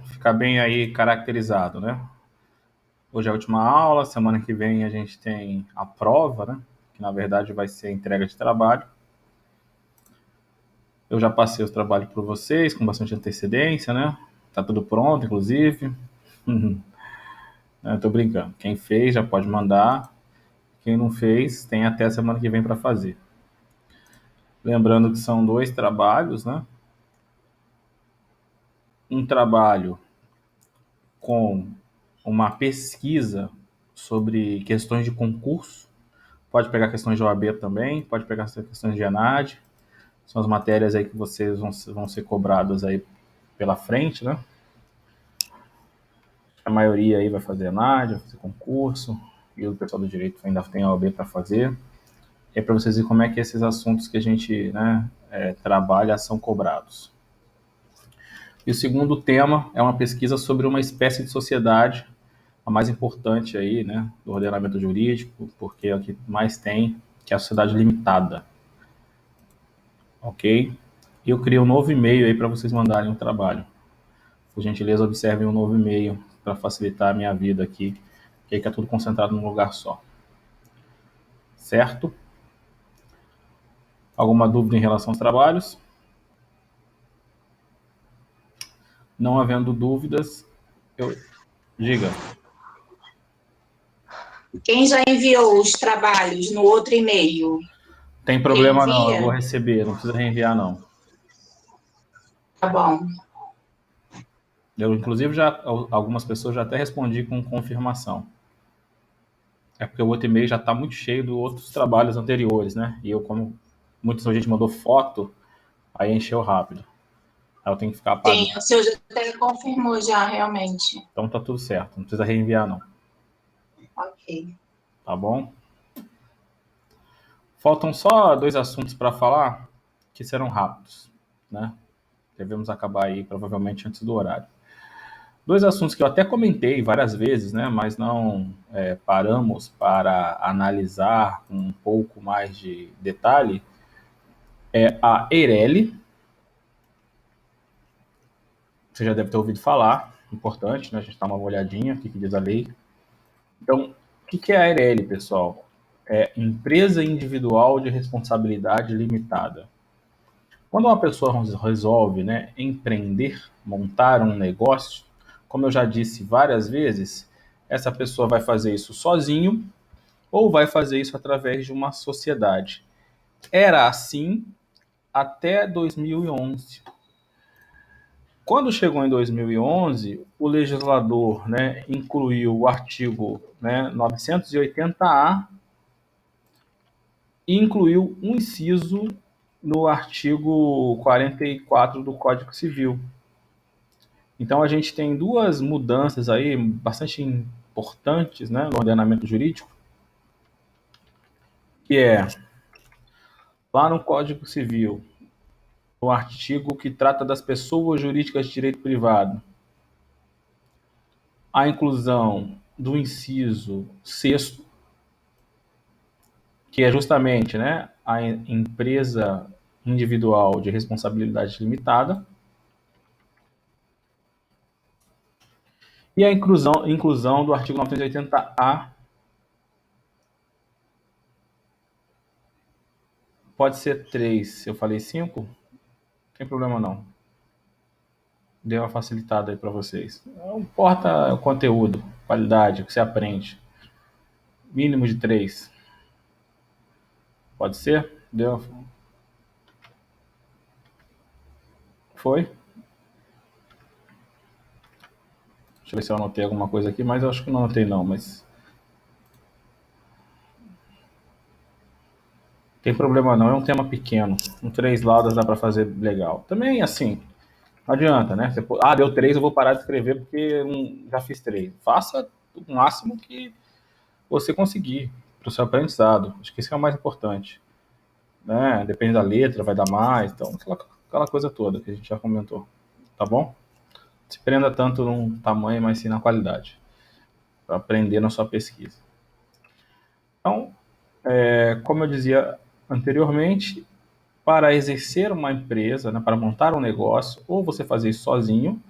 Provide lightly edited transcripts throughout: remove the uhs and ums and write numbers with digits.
ficar bem aí caracterizado, né? Hoje é a última aula, semana que vem a gente tem a prova, né? Que na verdade vai ser a entrega de trabalho. Eu já passei os trabalhos para vocês com bastante antecedência, né? Tá tudo pronto, inclusive. Eu tô brincando. Quem fez já pode mandar. Quem não fez tem até a semana que vem para fazer. Lembrando que são 2 trabalhos, né? Um trabalho com uma pesquisa sobre questões de concurso. Pode pegar questões de OAB também, pode pegar questões de ENAD. São as matérias aí que vocês vão ser cobrados aí pela frente, né? A maioria aí vai fazer ENAD, vai fazer concurso, e o pessoal do direito ainda tem a OAB para fazer. É para vocês verem como é que esses assuntos que a gente, né, trabalha são cobrados. E o segundo tema é uma pesquisa sobre uma espécie de sociedade, a mais importante aí, né, do ordenamento jurídico, porque é o que mais tem, que é a sociedade limitada. Ok? E eu criei um novo e-mail aí para vocês mandarem um trabalho. Por gentileza, observem um novo e-mail para facilitar a minha vida aqui, que aí fica tudo concentrado num lugar só. Certo? Alguma dúvida em relação aos trabalhos? Não havendo dúvidas, eu diga. Quem já enviou os trabalhos no outro e-mail, Tem problema não, eu vou reenvia? receber, não precisa reenviar não. Tá bom. Eu, inclusive, algumas pessoas já até respondi com confirmação. É porque o outro e-mail já está muito cheio dos outros trabalhos anteriores, né? E eu, como muita gente mandou foto, aí encheu rápido. Aí eu tenho que ficar Sim, apagando. o seu já até confirmou já, realmente. Então tá tudo certo, não precisa reenviar não, Ok. tá bom? Faltam só 2 assuntos para falar que serão rápidos, né? Devemos acabar aí provavelmente antes do horário. 2 assuntos que eu até comentei várias vezes, né? Mas não paramos para analisar com um pouco mais de detalhe. É a Eireli, você já deve ter ouvido falar, importante, né? A gente dá uma olhadinha, o que diz a lei. Então, o que é a Eireli, pessoal? É Empresa Individual de Responsabilidade Limitada. Quando uma pessoa resolve, né, empreender, montar um negócio, como eu já disse várias vezes, essa pessoa vai fazer isso sozinho ou vai fazer isso através de uma sociedade. Era assim até 2011. Quando chegou em 2011, o legislador, né, incluiu o artigo, né, 980-A e incluiu um inciso no artigo 44 do Código Civil. Então a gente tem 2 mudanças aí bastante importantes, né, no ordenamento jurídico, que é lá no Código Civil, o artigo que trata das pessoas jurídicas de direito privado, a inclusão do inciso sexto, que é justamente, né, a empresa individual de responsabilidade limitada, e a inclusão do artigo 980-A, pode ser 3, se eu falei 5, não tem problema não. Deu uma facilitada aí para vocês. Não importa o conteúdo, qualidade, o que você aprende. Mínimo de 3. Pode ser? Deu? Foi? Deixa eu ver se eu anotei alguma coisa aqui, mas eu acho que não anotei não, mas tem problema não, é um tema pequeno. Com 3 laudas dá para fazer legal. Também, assim, não adianta, né? Você, deu 3, eu vou parar de escrever porque já fiz 3. Faça o máximo que você conseguir para o seu aprendizado. Acho que isso é o mais importante. Né? Depende da letra, vai dar mais, então aquela coisa toda que a gente já comentou. Tá bom? Se prenda tanto no tamanho, mas sim na qualidade. Para aprender na sua pesquisa. Então, como eu dizia anteriormente, para exercer uma empresa, né, para montar um negócio, ou você fazer isso sozinho,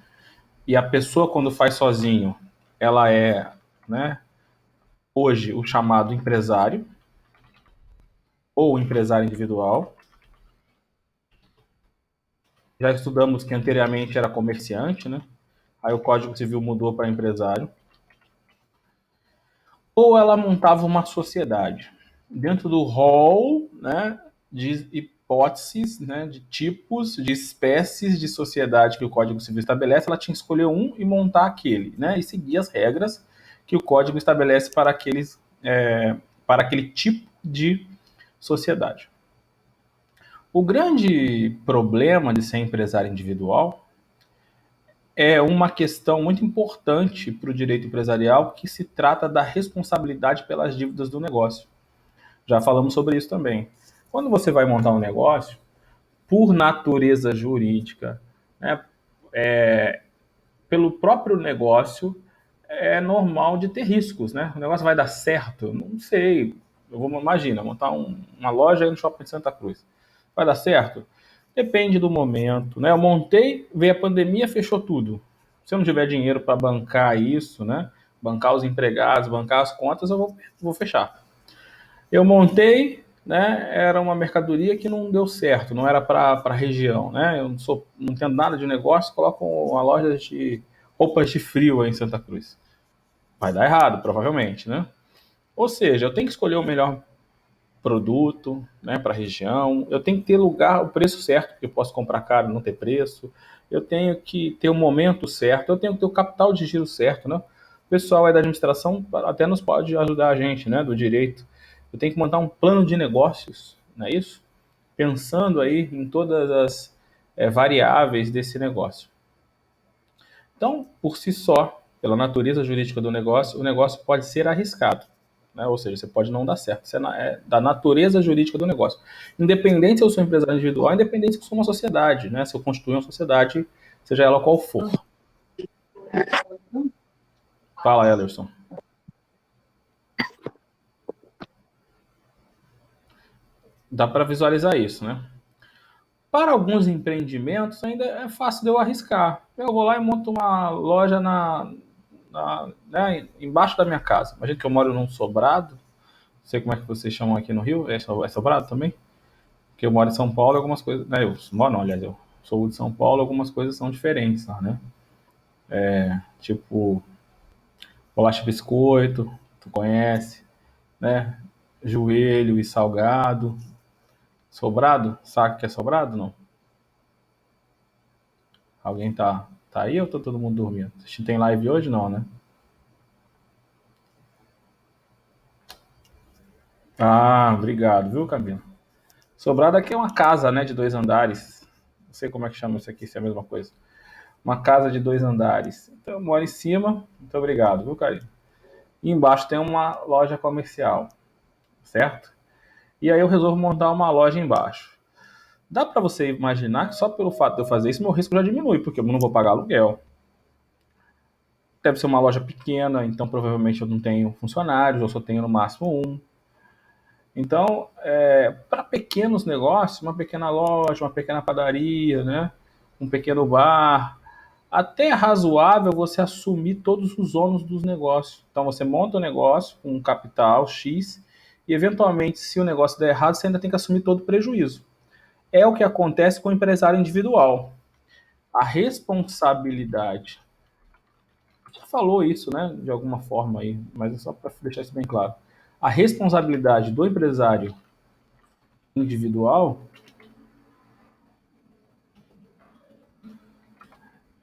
e a pessoa, quando faz sozinho, ela é, né, hoje o chamado empresário ou empresário individual. Já estudamos que anteriormente era comerciante, né? Aí o Código Civil mudou para empresário. Ou ela montava uma sociedade. Dentro do rol, né, de hipóteses, né, de tipos, de espécies de sociedade que o Código Civil estabelece, ela tinha que escolher um e montar aquele, né, e seguir as regras que o Código estabelece para para aquele tipo de sociedade. O grande problema de ser empresário individual é uma questão muito importante para o direito empresarial, que se trata da responsabilidade pelas dívidas do negócio. Já falamos sobre isso também. Quando você vai montar um negócio, por natureza jurídica, né, pelo próprio negócio, é normal de ter riscos, né? O negócio vai dar certo? Não sei. Eu vou imaginar, montar uma loja aí no Shopping de Santa Cruz. Vai dar certo? Depende do momento, né? Eu montei, veio a pandemia, fechou tudo. Se eu não tiver dinheiro para bancar isso, né? Bancar os empregados, bancar as contas, eu vou fechar. Eu montei, né? Era uma mercadoria que não deu certo, não era para a região, né? Eu não entendo nada de negócio, coloco uma loja de roupas de frio aí em Santa Cruz. Vai dar errado, provavelmente, né? Ou seja, eu tenho que escolher o melhor produto, né, para a região. Eu tenho que ter lugar, o preço certo, porque eu posso comprar caro e não ter preço. Eu tenho que ter o momento certo. Eu tenho que ter o capital de giro certo, né? O pessoal aí da administração até nos pode ajudar a gente, né, do direito. Eu tenho que montar um plano de negócios, não é isso? Pensando aí em todas as variáveis desse negócio. Então, por si só, pela natureza jurídica do negócio, o negócio pode ser arriscado, né? Ou seja, você pode não dar certo. Isso é da natureza jurídica do negócio. Independente se eu sou empresário individual, independente se eu sou uma sociedade, né? Se eu constituir uma sociedade, seja ela qual for. Fala, Ellerson. Dá para visualizar isso, né? Para alguns empreendimentos, ainda é fácil de eu arriscar. Eu vou lá e monto uma loja né, embaixo da minha casa. Imagina que eu moro num sobrado. Não sei como é que vocês chamam aqui no Rio. É sobrado também? Porque eu moro em São Paulo, algumas coisas. Né, eu moro, não, aliás, eu sou de São Paulo, algumas coisas são diferentes lá, né? Tipo, bolacha biscoito, tu conhece, né? Joelho e salgado. Sobrado? Sabe o que é sobrado? Não. Alguém tá aí ou tá todo mundo dormindo? A gente tem live hoje? Não, né? Ah, obrigado, viu, Camila? Sobrado aqui é uma casa, né, de 2 andares. Não sei como é que chama isso aqui, se é a mesma coisa. Uma casa de 2 andares. Então eu moro em cima. Muito obrigado, viu, Carinho? E embaixo tem uma loja comercial, certo? E aí eu resolvo montar uma loja embaixo. Dá para você imaginar que só pelo fato de eu fazer isso, meu risco já diminui, porque eu não vou pagar aluguel. Deve ser uma loja pequena, então provavelmente eu não tenho funcionários, eu só tenho no máximo um. Então, para pequenos negócios, uma pequena loja, uma pequena padaria, né, um pequeno bar, até é razoável você assumir todos os ônus dos negócios. Então, você monta um negócio com um capital X e, eventualmente, se o negócio der errado, você ainda tem que assumir todo o prejuízo. É o que acontece com o empresário individual. A responsabilidade. Já falou isso, né, de alguma forma aí, mas é só para deixar isso bem claro. A responsabilidade do empresário individual,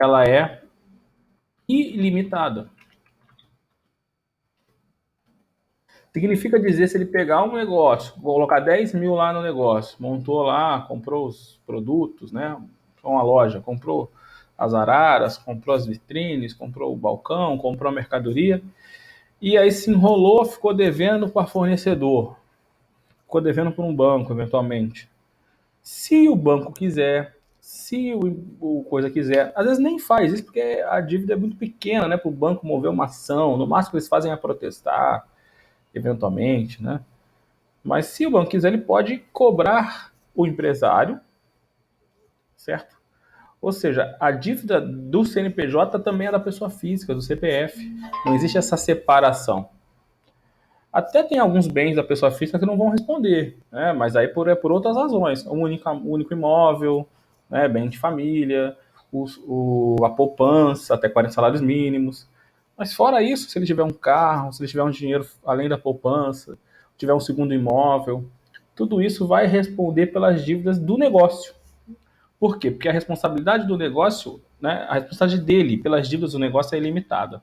ela é ilimitada. Significa dizer, se ele pegar um negócio, colocar 10 mil lá no negócio, montou lá, comprou os produtos, né? Uma loja, comprou as araras, comprou as vitrines, comprou o balcão, comprou a mercadoria, e aí se enrolou, ficou devendo para fornecedor, ficou devendo para um banco, eventualmente. Se o banco quiser, se o coisa quiser, às vezes nem faz isso porque a dívida é muito pequena, né, para o banco mover uma ação, no máximo eles fazem é protestar, eventualmente, né? Mas se o banco quiser, ele pode cobrar o empresário, certo? Ou seja, a dívida do CNPJ também é da pessoa física, do CPF. Não existe essa separação. Até tem alguns bens da pessoa física que não vão responder, né? Mas aí é por outras razões. O único imóvel, né? Bem de família, a poupança, até 40 salários mínimos. Mas fora isso, se ele tiver um carro, se ele tiver um dinheiro além da poupança, tiver um segundo imóvel, tudo isso vai responder pelas dívidas do negócio. Por quê? Porque a responsabilidade do negócio, né, a responsabilidade dele pelas dívidas do negócio é ilimitada.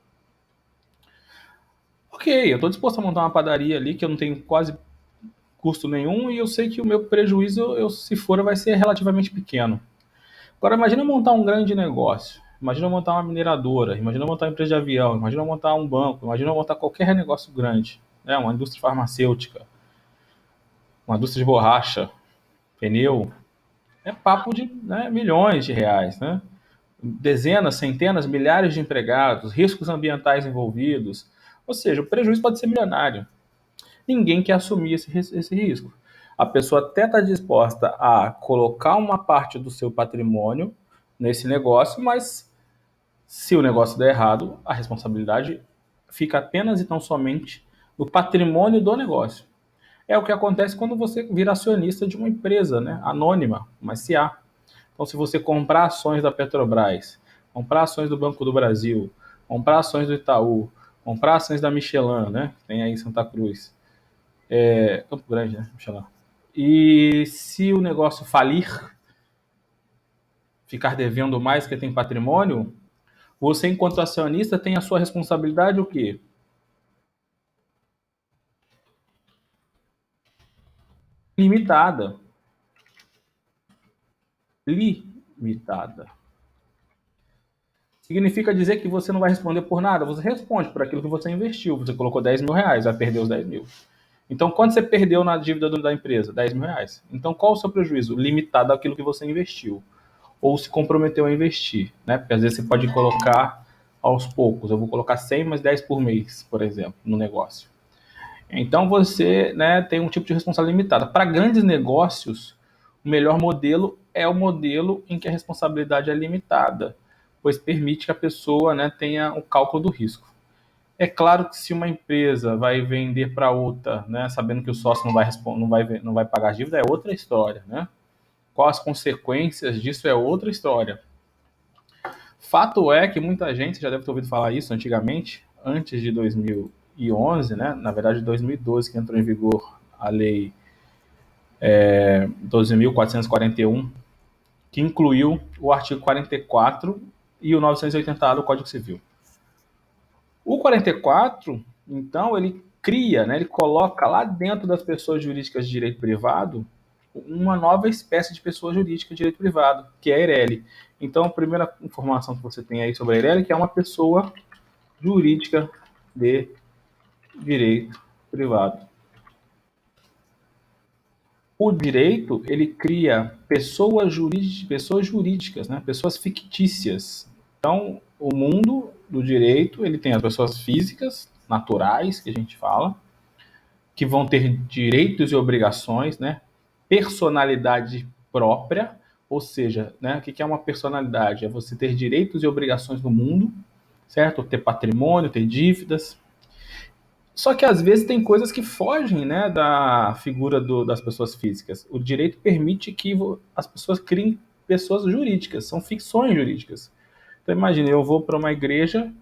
Ok, eu estou disposto a montar uma padaria ali que eu não tenho quase custo nenhum e eu sei que o meu prejuízo, se for, vai ser relativamente pequeno. Agora, imagina montar um grande negócio. Imagina montar uma mineradora, imagina montar uma empresa de avião, imagina montar um banco, imagina montar qualquer negócio grande, né? Uma indústria farmacêutica, uma indústria de borracha, pneu. É papo de, né, milhões de reais, né? Dezenas, centenas, milhares de empregados, riscos ambientais envolvidos. Ou seja, o prejuízo pode ser milionário. Ninguém quer assumir esse risco. A pessoa até está disposta a colocar uma parte do seu patrimônio nesse negócio, mas se o negócio der errado, a responsabilidade fica apenas e tão somente no patrimônio do negócio. É o que acontece quando você vira acionista de uma empresa, né, anônima, uma SA. Então, se você comprar ações da Petrobras, comprar ações do Banco do Brasil, comprar ações do Itaú, comprar ações da Michelin, né, que tem aí em Santa Cruz, Campo Grande, né, Michelin. E se o negócio falir, ficar devendo mais que tem patrimônio, você, enquanto acionista, tem a sua responsabilidade o quê? Limitada. Limitada. Significa dizer que você não vai responder por nada? Você responde por aquilo que você investiu. Você colocou 10 mil reais, vai perder os 10 mil. Então, quanto você perdeu na dívida da empresa? 10 mil reais. Então, qual o seu prejuízo? Limitado àquilo que você investiu. Ou se comprometeu a investir, né? Porque às vezes você pode colocar aos poucos. Eu vou colocar 100 mais 10 por mês, por exemplo, no negócio. Então, você, né, tem um tipo de responsabilidade limitada. Para grandes negócios, o melhor modelo é o modelo em que a responsabilidade é limitada, pois permite que a pessoa, né, tenha o cálculo do risco. É claro que se uma empresa vai vender para outra, né, sabendo que o sócio não vai pagar a dívida, é outra história, né? Quais as consequências disso é outra história. Fato é que muita gente já deve ter ouvido falar isso antigamente, antes de 2011, né? Na verdade, 2012 que entrou em vigor a lei 12.441, que incluiu o artigo 44 e o 980A do Código Civil. O 44, então, ele cria, né, ele coloca lá dentro das pessoas jurídicas de direito privado uma nova espécie de pessoa jurídica de direito privado, que é a Eireli. Então, a primeira informação que você tem aí sobre a Eireli é que é uma pessoa jurídica de direito privado. O direito, ele cria pessoas jurídicas, né? Pessoas fictícias. Então, o mundo do direito, ele tem as pessoas físicas, naturais, que a gente fala, que vão ter direitos e obrigações, né? Personalidade própria, ou seja, né, o que é uma personalidade? É você ter direitos e obrigações no mundo, certo? Ter patrimônio, ter dívidas. Só que às vezes tem coisas que fogem, né, da figura das pessoas físicas. O direito permite que as pessoas criem pessoas jurídicas, são ficções jurídicas. Então imagine, eu vou para uma igreja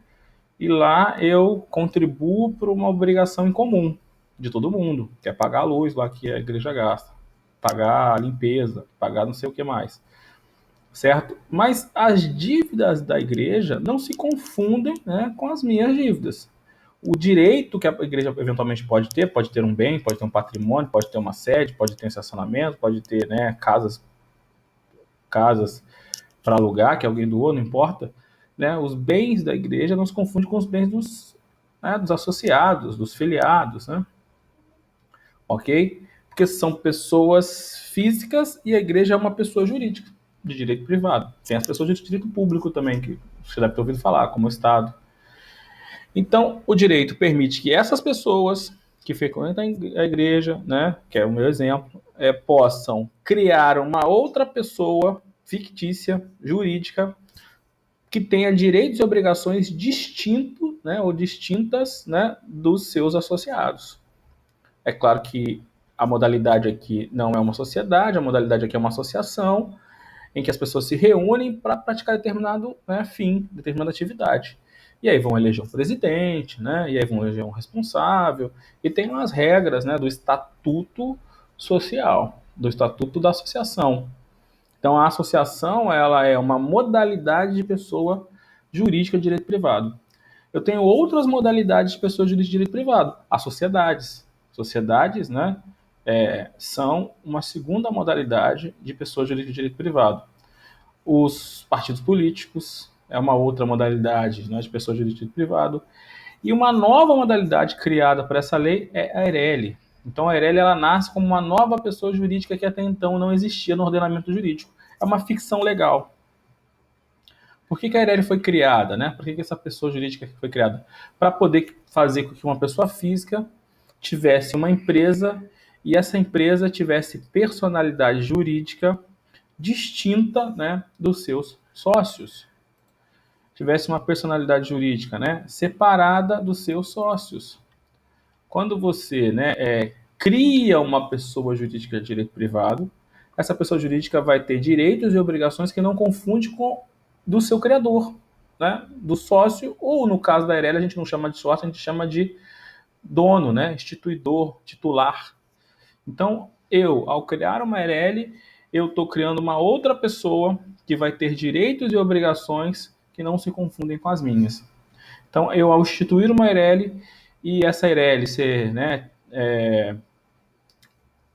e lá eu contribuo para uma obrigação em comum de todo mundo, que é pagar a luz lá que a igreja gasta, pagar a limpeza, pagar não sei o que mais, certo? Mas as dívidas da igreja não se confundem, né, com as minhas dívidas. O direito que a igreja eventualmente pode ter um bem, pode ter um patrimônio, pode ter uma sede, pode ter um estacionamento, pode ter, né, casas para alugar, que alguém doou, não importa. Né? Os bens da igreja não se confundem com os bens dos associados, dos filiados, né? Ok? Porque são pessoas físicas e a igreja é uma pessoa jurídica, de direito privado. Tem as pessoas de direito público também, que você deve ter ouvido falar, como o Estado. Então, o direito permite que essas pessoas que frequentam a igreja, né, que é o meu exemplo, possam criar uma outra pessoa fictícia, jurídica, que tenha direitos e obrigações distintos, né, ou distintas, né, dos seus associados. É claro que a modalidade aqui não é uma sociedade, a modalidade aqui é uma associação, em que as pessoas se reúnem para praticar determinado, né, fim, determinada atividade. E aí vão eleger um presidente, né, e aí vão eleger um responsável, e tem umas regras, né, do estatuto social, do estatuto da associação. Então, a associação, ela é uma modalidade de pessoa jurídica de direito privado. Eu tenho outras modalidades de pessoa jurídica de direito privado, as sociedades. Sociedades, né, são uma segunda modalidade de pessoa jurídica de direito privado. Os partidos políticos é uma outra modalidade, né, de pessoa jurídica de direito privado. E uma nova modalidade criada por essa lei é a EIRELI. Então, a EIRELI ela nasce como uma nova pessoa jurídica que até então não existia no ordenamento jurídico. É uma ficção legal. Por que a EIRELI foi criada? Né? Por que essa pessoa jurídica foi criada? Para poder fazer com que uma pessoa física tivesse uma empresa e essa empresa tivesse personalidade jurídica distinta, né, dos seus sócios. Tivesse uma personalidade jurídica, né, separada dos seus sócios. Quando você, né, cria uma pessoa jurídica de direito privado, essa pessoa jurídica vai ter direitos e obrigações que não confunde com do seu criador, né, do sócio, ou no caso da EIRELI a gente não chama de sócio, a gente chama de dono, né, instituidor, titular. Então, ao criar uma EIRELI, eu estou criando uma outra pessoa que vai ter direitos e obrigações que não se confundem com as minhas. Então, eu, ao instituir uma EIRELI, e essa EIRELI ser, né,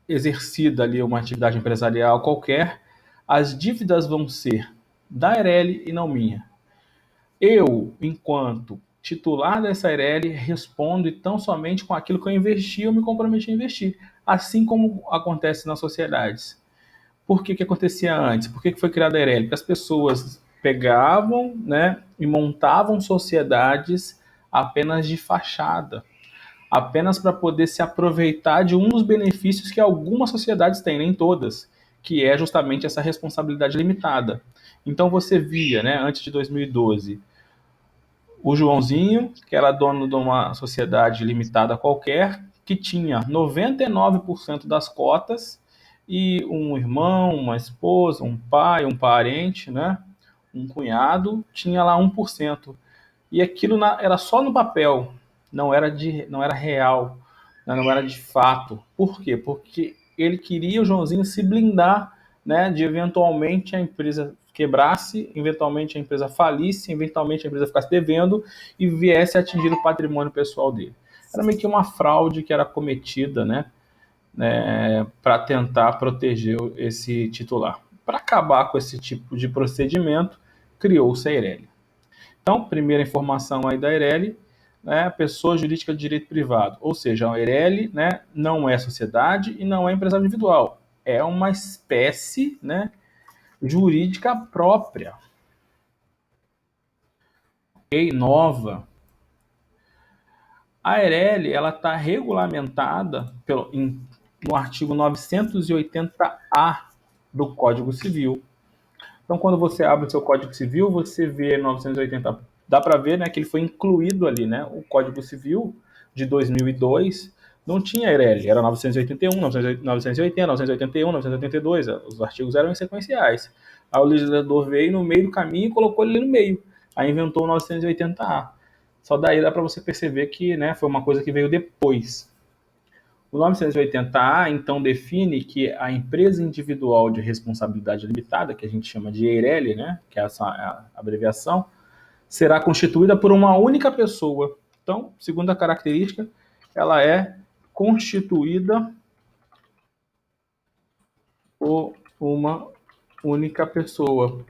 exercida ali uma atividade empresarial qualquer, as dívidas vão ser da EIRELI e não minha. Eu, enquanto titular dessa EIRELI, respondo e tão somente com aquilo que eu investi ou me comprometi a investir, assim como acontece nas sociedades. Por que acontecia antes? Por que foi criada a EIRELI? Porque as pessoas pegavam, né, e montavam sociedades apenas de fachada, apenas para poder se aproveitar de um dos benefícios que algumas sociedades têm, nem todas, que é justamente essa responsabilidade limitada. Então você via, né, antes de 2012, o Joãozinho, que era dono de uma sociedade limitada qualquer, que tinha 99% das cotas, e um irmão, uma esposa, um pai, um parente, né, um cunhado, tinha lá 1%. E aquilo era só no papel, não era real, né, não era de fato. Por quê? Porque ele queria, o Joãozinho, se blindar, né, de eventualmente a empresa quebrasse, eventualmente a empresa falisse, eventualmente a empresa ficasse devendo e viesse a atingir o patrimônio pessoal dele. Era meio que uma fraude que era cometida, né, para tentar proteger esse titular. Para acabar com esse tipo de procedimento, criou-se a EIRELI. Então, primeira informação aí da EIRELI, né, pessoa jurídica de direito privado, ou seja, a EIRELI, né, não é sociedade e não é empresário individual, é uma espécie, né, jurídica própria, nova. A EIRELI ela está regulamentada no artigo 980-A do Código Civil. Então, quando você abre o seu Código Civil, você vê 980, dá para ver, né, que ele foi incluído ali, né? O Código Civil de 2002 não tinha EIRELI, era 981, 980, 981, 982, os artigos eram sequenciais. Aí o legislador veio no meio do caminho e colocou ele no meio. Aí inventou o 980A. Só daí dá para você perceber que, né, foi uma coisa que veio depois. O 980A, então, define que a empresa individual de responsabilidade limitada, que a gente chama de EIRELI, né, que é essa abreviação, será constituída por uma única pessoa. Então, segunda característica, ela é constituída por uma única pessoa.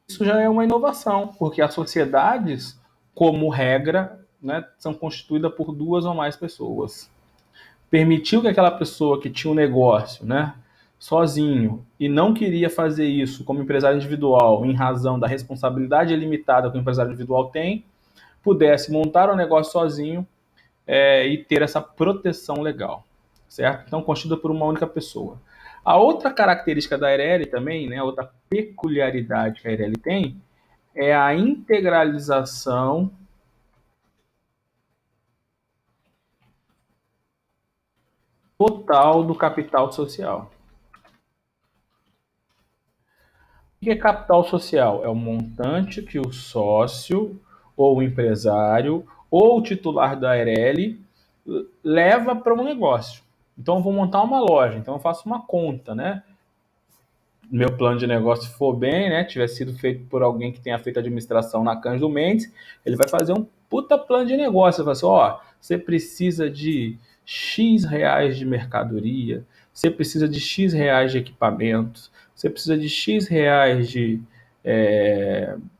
Isso já é uma inovação, porque as sociedades, como regra, né, são constituídas por duas ou mais pessoas. Permitiu que aquela pessoa que tinha um negócio, né, sozinho, e não queria fazer isso como empresário individual, em razão da responsabilidade limitada que o empresário individual tem, pudesse montar o negócio sozinho e ter essa proteção legal. certo? Então, constituída por uma única pessoa. A outra característica da Eireli também, né, outra peculiaridade que a Eireli tem, é a integralização total do capital social. O que é capital social? É o montante que o sócio, ou o empresário, ou o titular da Eireli leva para um negócio. Então, eu vou montar uma loja, então eu faço uma conta, né? Meu plano de negócio for bem, né? Tiver sido feito por alguém que tenha feito administração na Cândido Mendes, ele vai fazer um puta plano de negócio. Ele vai assim, ó, você precisa de X reais de mercadoria, você precisa de X reais de equipamentos, você precisa de X reais de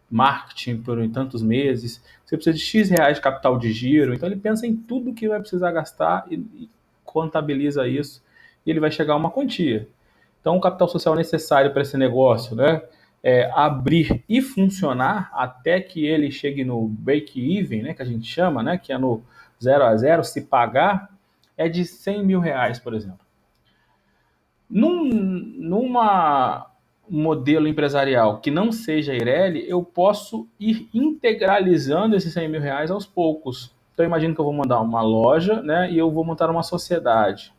marketing por tantos meses, você precisa de X reais de capital de giro. Então ele pensa em tudo que vai precisar gastar e contabiliza isso e ele vai chegar a uma quantia. Então, o capital social necessário para esse negócio, né, abrir e funcionar até que ele chegue no break-even, né, que a gente chama, né, que é no 0 a 0, se pagar, é de 100 mil reais, por exemplo. Numa modelo empresarial que não seja Eireli, eu posso ir integralizando esses 100 mil reais aos poucos. Então, imagino que eu vou mandar uma loja, né, e eu vou montar uma sociedade.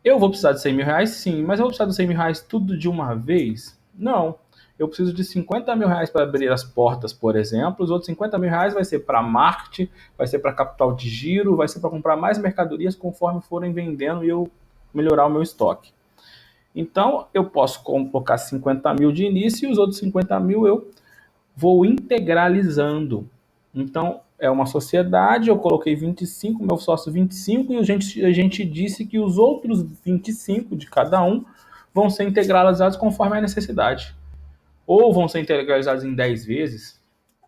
Eu vou precisar de 100 mil reais, sim, mas eu vou precisar de 100 mil reais tudo de uma vez? Não. Eu preciso de 50 mil reais para abrir as portas, por exemplo. Os outros 50 mil reais vai ser para marketing, vai ser para capital de giro, vai ser para comprar mais mercadorias conforme forem vendendo e eu melhorar o meu estoque. Então, eu posso colocar 50 mil de início e os outros 50 mil eu vou integralizando. Então, é uma sociedade, eu coloquei 25, meu sócio 25, e a gente disse que os outros 25 de cada um vão ser integralizados conforme a necessidade. Ou vão ser integralizados em 10 vezes.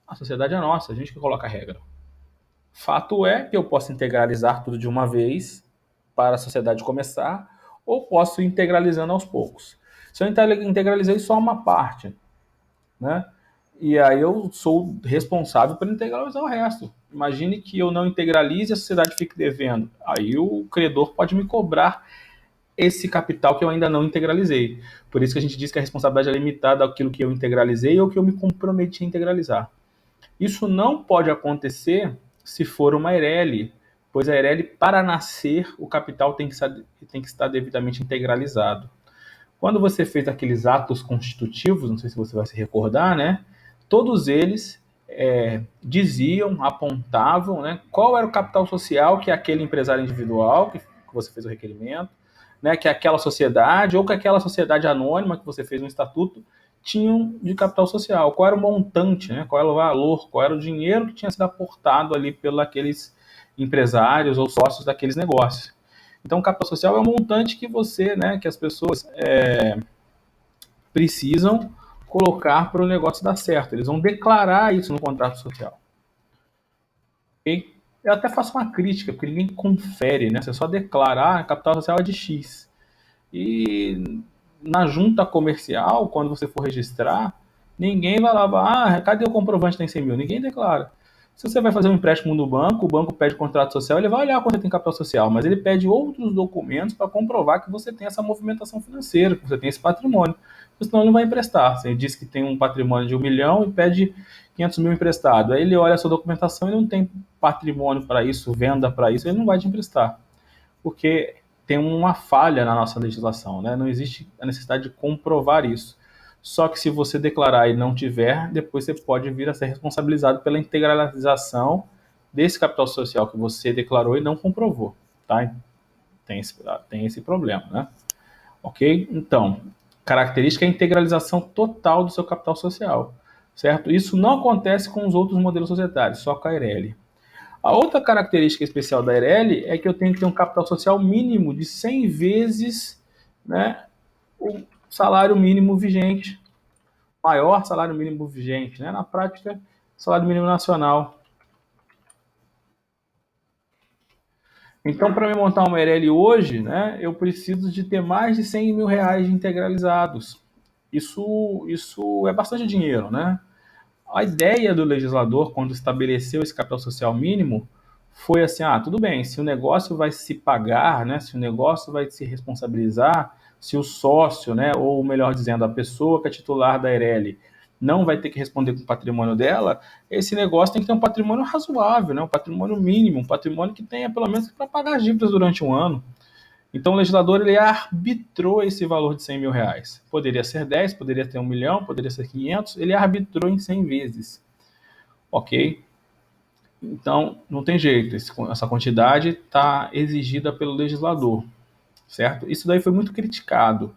A sociedade é nossa, a gente que coloca a regra. Fato é que eu posso integralizar tudo de uma vez para a sociedade começar, ou posso ir integralizando aos poucos. Se eu integralizei só uma parte, né? E aí eu sou responsável por integralizar o resto. Imagine que eu não integralize e a sociedade fique devendo. Aí o credor pode me cobrar esse capital que eu ainda não integralizei. Por isso que a gente diz que a responsabilidade é limitada àquilo que eu integralizei ou que eu me comprometi a integralizar. Isso não pode acontecer se for uma Eireli, pois a Eireli, para nascer, o capital tem que estar devidamente integralizado. Quando você fez aqueles atos constitutivos, não sei se você vai se recordar, né? Todos eles diziam, apontavam, né, qual era o capital social que aquele empresário individual, que você fez o requerimento, né, que aquela sociedade, ou que aquela sociedade anônima que você fez um estatuto, tinham de capital social. Qual era o montante, né, qual era o valor, qual era o dinheiro que tinha sido aportado ali pelos aqueles empresários ou sócios daqueles negócios. Então, o capital social é um montante que você, né, que as pessoas precisam colocar para o negócio dar certo. Eles vão declarar isso no contrato social. Okay? Eu até faço uma crítica, porque ninguém confere, né? Você só declara, a capital social é de X. E na junta comercial, quando você for registrar, ninguém vai lá, cadê o comprovante que tem 100 mil? Ninguém declara. Se você vai fazer um empréstimo no banco, o banco pede contrato social, ele vai olhar quanto tem capital social, mas ele pede outros documentos para comprovar que você tem essa movimentação financeira, que você tem esse patrimônio. Senão ele não vai emprestar. Você diz que tem um patrimônio de 1 milhão e pede 500 mil emprestado. Aí ele olha a sua documentação e não tem patrimônio para isso, venda para isso, ele não vai te emprestar. Porque tem uma falha na nossa legislação, né? Não existe a necessidade de comprovar isso. Só que se você declarar e não tiver, depois você pode vir a ser responsabilizado pela integralização desse capital social que você declarou e não comprovou, tá? Tem esse problema, né? Ok? Então, característica é a integralização total do seu capital social, certo? Isso não acontece com os outros modelos societários, só com a Eireli. A outra característica especial da Eireli é que eu tenho que ter um capital social mínimo de 100 vezes, né, o salário mínimo vigente, maior salário mínimo vigente, né? Na prática, salário mínimo nacional. Então, para me montar uma Eireli hoje, né, eu preciso de ter mais de 100 mil reais integralizados. Isso é bastante dinheiro, né? A ideia do legislador, quando estabeleceu esse capital social mínimo, foi assim, tudo bem, se o negócio vai se pagar, né, se o negócio vai se responsabilizar, se o sócio, né, ou melhor dizendo, a pessoa que é titular da Eireli não vai ter que responder com o patrimônio dela, esse negócio tem que ter um patrimônio razoável, né, um patrimônio mínimo, um patrimônio que tenha pelo menos para pagar as dívidas durante um ano. Então o legislador ele arbitrou esse valor de 100 mil reais. Poderia ser 10, poderia ter 1 milhão, poderia ser 500, ele arbitrou em 100 vezes. Ok? Então, não tem jeito, essa quantidade está exigida pelo legislador, certo? Isso daí foi muito criticado,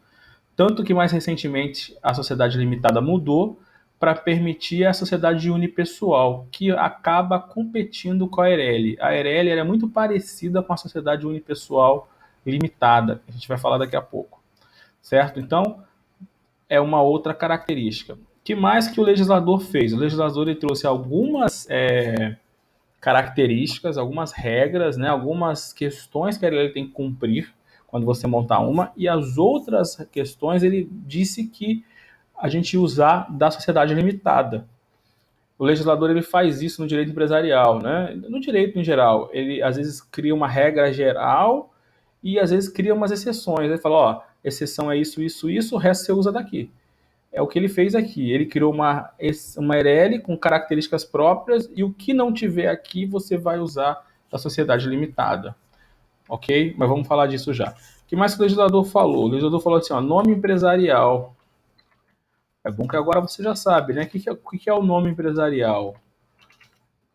tanto que mais recentemente a sociedade limitada mudou para permitir a sociedade unipessoal, que acaba competindo com a Eireli. A Eireli era muito parecida com a sociedade unipessoal limitada, que a gente vai falar daqui a pouco, certo? Então, é uma outra característica. O que mais que o legislador fez? O legislador ele trouxe algumas características, algumas regras, né, algumas questões que ele tem que cumprir quando você montar uma, e as outras questões ele disse que a gente usar da sociedade limitada. O legislador ele faz isso no direito empresarial, né? No direito em geral, ele às vezes cria uma regra geral e às vezes cria umas exceções. Ele fala, ó, exceção é isso, isso, isso, o resto você usa daqui. É o que ele fez aqui. Ele criou uma ERL com características próprias e o que não tiver aqui você vai usar da sociedade limitada. Ok? Mas vamos falar disso já. O que mais que o legislador falou? O legislador falou assim, ó, nome empresarial. É bom que agora você já sabe, né? O que é o nome empresarial?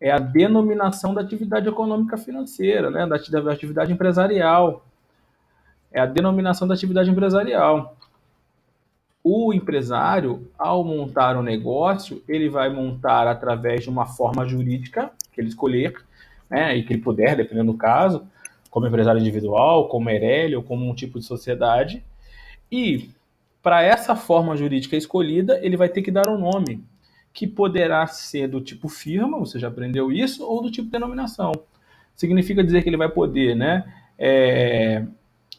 É a denominação da atividade econômica financeira, né? Da atividade empresarial. É a denominação da atividade empresarial. O empresário, ao montar um negócio, ele vai montar através de uma forma jurídica que ele escolher, né, e que ele puder, dependendo do caso, como empresário individual, como ERL ou como um tipo de sociedade. E para essa forma jurídica escolhida, ele vai ter que dar um nome, que poderá ser do tipo firma, você já aprendeu isso, ou do tipo denominação. Significa dizer que ele vai poder, né,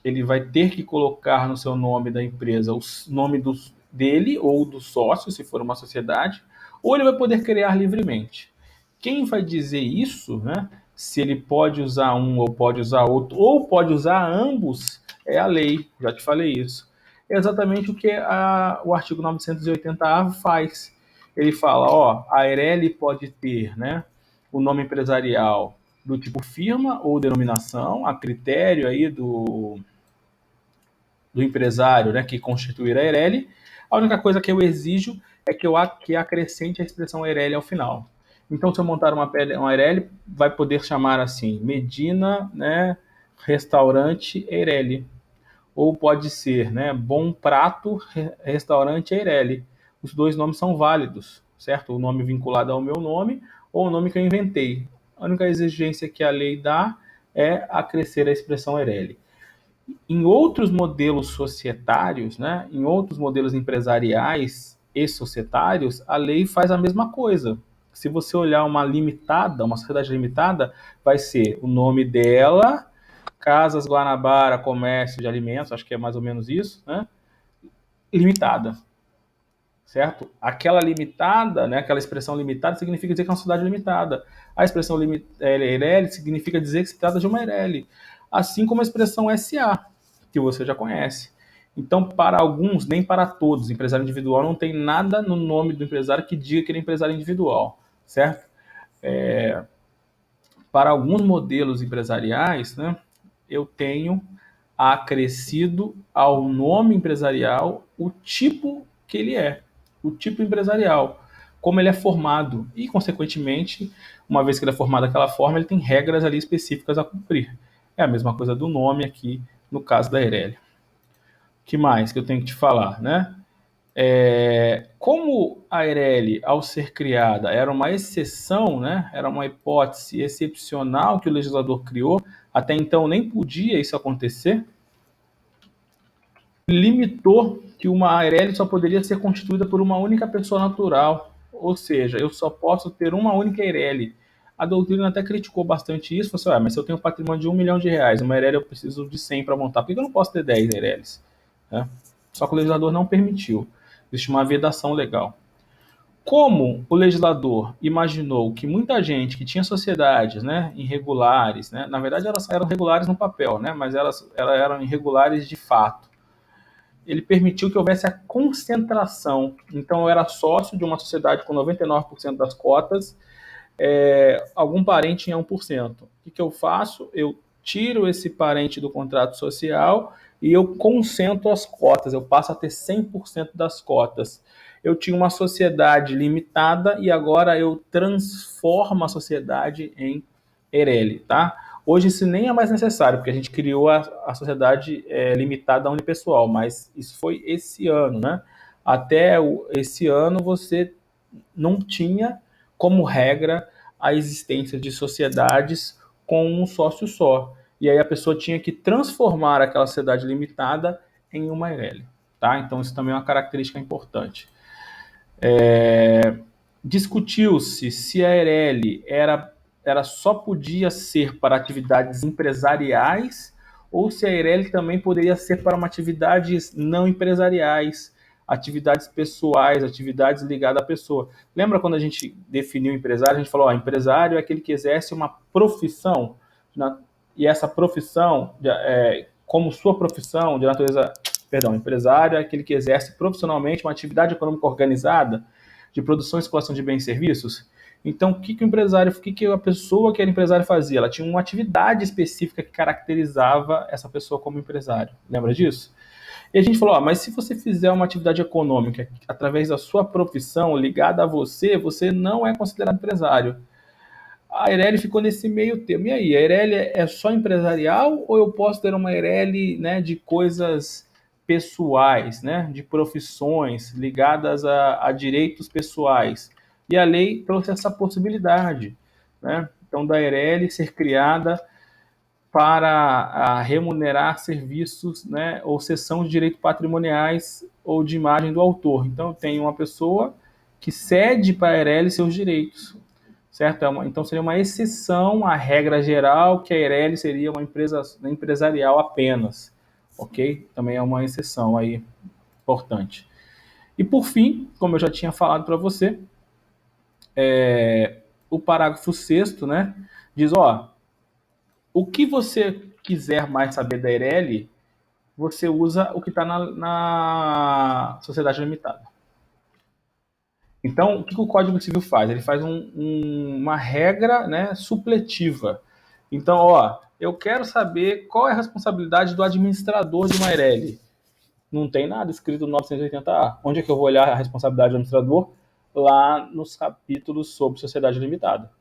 ele vai ter que colocar no seu nome da empresa o nome dele ou do sócio, se for uma sociedade, ou ele vai poder criar livremente. Quem vai dizer isso, né, se ele pode usar um ou pode usar outro, ou pode usar ambos, é a lei, já te falei isso. É exatamente o que o artigo 980A faz. Ele fala, ó, a ERL pode ter, né, o nome empresarial do tipo firma ou denominação, a critério aí do empresário, né, que constituir a ERL. A única coisa que eu exijo é que acrescente a expressão ERL ao final. Então, se eu montar uma ERL, vai poder chamar assim, Medina, né, Restaurante ERL. Ou pode ser, né, Bom Prato Restaurante ERL. Os dois nomes são válidos, certo? O nome vinculado ao meu nome ou o nome que eu inventei. A única exigência que a lei dá é acrescer a expressão ERL. Em outros modelos societários, né, em outros modelos empresariais e societários, a lei faz a mesma coisa. Se você olhar uma limitada, uma sociedade limitada, vai ser o nome dela, Casas Guanabara Comércio de Alimentos, acho que é mais ou menos isso, né? Limitada, certo? Aquela limitada, né, aquela expressão limitada significa dizer que é uma sociedade limitada. A expressão ERL significa dizer que se trata de uma ERL, assim como a expressão SA, que você já conhece. Então, para alguns, nem para todos, empresário individual não tem nada no nome do empresário que diga que ele é empresário individual, certo? Para alguns modelos empresariais, né, eu tenho acrescido ao nome empresarial o tipo que ele é, o tipo empresarial, como ele é formado e, consequentemente, uma vez que ele é formado daquela forma, ele tem regras ali específicas a cumprir. É a mesma coisa do nome aqui, no caso da ERL. O que mais que eu tenho que te falar, né? Como a ERL, ao ser criada, era uma exceção, né? Era uma hipótese excepcional que o legislador criou, até então nem podia isso acontecer, limitou que uma ERL só poderia ser constituída por uma única pessoa natural, ou seja, eu só posso ter uma única ERL. A doutrina até criticou bastante isso, falou assim, mas se eu tenho um patrimônio de R$1 milhão, uma ERL eu preciso de 100 para montar, por que eu não posso ter 10 ERLs? Né? Só que o legislador não permitiu. Existe uma vedação legal. Como o legislador imaginou que muita gente que tinha sociedades, né, irregulares, né, na verdade elas eram regulares no papel, né, mas elas eram irregulares de fato, ele permitiu que houvesse a concentração. Então, eu era sócio de uma sociedade com 99% das cotas, algum parente em 1%. O que eu faço? Eu tiro esse parente do contrato social e eu concentro as cotas, eu passo a ter 100% das cotas. Eu tinha uma sociedade limitada e agora eu transformo a sociedade em Eireli, tá? Hoje isso nem é mais necessário, porque a gente criou a sociedade limitada unipessoal, mas isso foi esse ano, né? Até esse ano você não tinha como regra a existência de sociedades com um sócio só. E aí a pessoa tinha que transformar aquela sociedade limitada em uma Eireli, tá? Então isso também é uma característica importante. Discutiu-se se a Eireli era só podia ser para atividades empresariais ou se a Eireli também poderia ser para uma atividades não empresariais, atividades pessoais, atividades ligadas à pessoa. Lembra quando a gente definiu empresário? A gente falou, empresário é aquele que exerce uma profissão, e essa profissão, como sua profissão de natureza, perdão, empresário é aquele que exerce profissionalmente uma atividade econômica organizada de produção e circulação de bens e serviços. Então, o que o empresário, o que a pessoa que era empresário fazia? Ela tinha uma atividade específica que caracterizava essa pessoa como empresário. Lembra disso? E a gente falou, mas se você fizer uma atividade econômica através da sua profissão ligada a você, você não é considerado empresário. A Eireli ficou nesse meio termo. E aí, a Eireli é só empresarial ou eu posso ter uma Eireli, né, de coisas pessoais, né, de profissões ligadas a direitos pessoais? E a lei trouxe essa possibilidade, né? Então, da Eireli ser criada para remunerar serviços, né, ou cessão de direitos patrimoniais ou de imagem do autor. Então, tem uma pessoa que cede para a Eireli seus direitos, certo? Então, seria uma exceção à regra geral que a Eireli seria uma empresa empresarial apenas, ok? Também é uma exceção aí importante. E, por fim, como eu já tinha falado para você, o parágrafo 6º, né, diz, o que você quiser mais saber da Eireli, você usa o que está na sociedade limitada. Então, o que o Código Civil faz? Ele faz uma regra, né, supletiva. Então, eu quero saber qual é a responsabilidade do administrador de uma Eireli. Não tem nada escrito no 980A. Onde é que eu vou olhar a responsabilidade do administrador? Lá nos capítulos sobre sociedade limitada.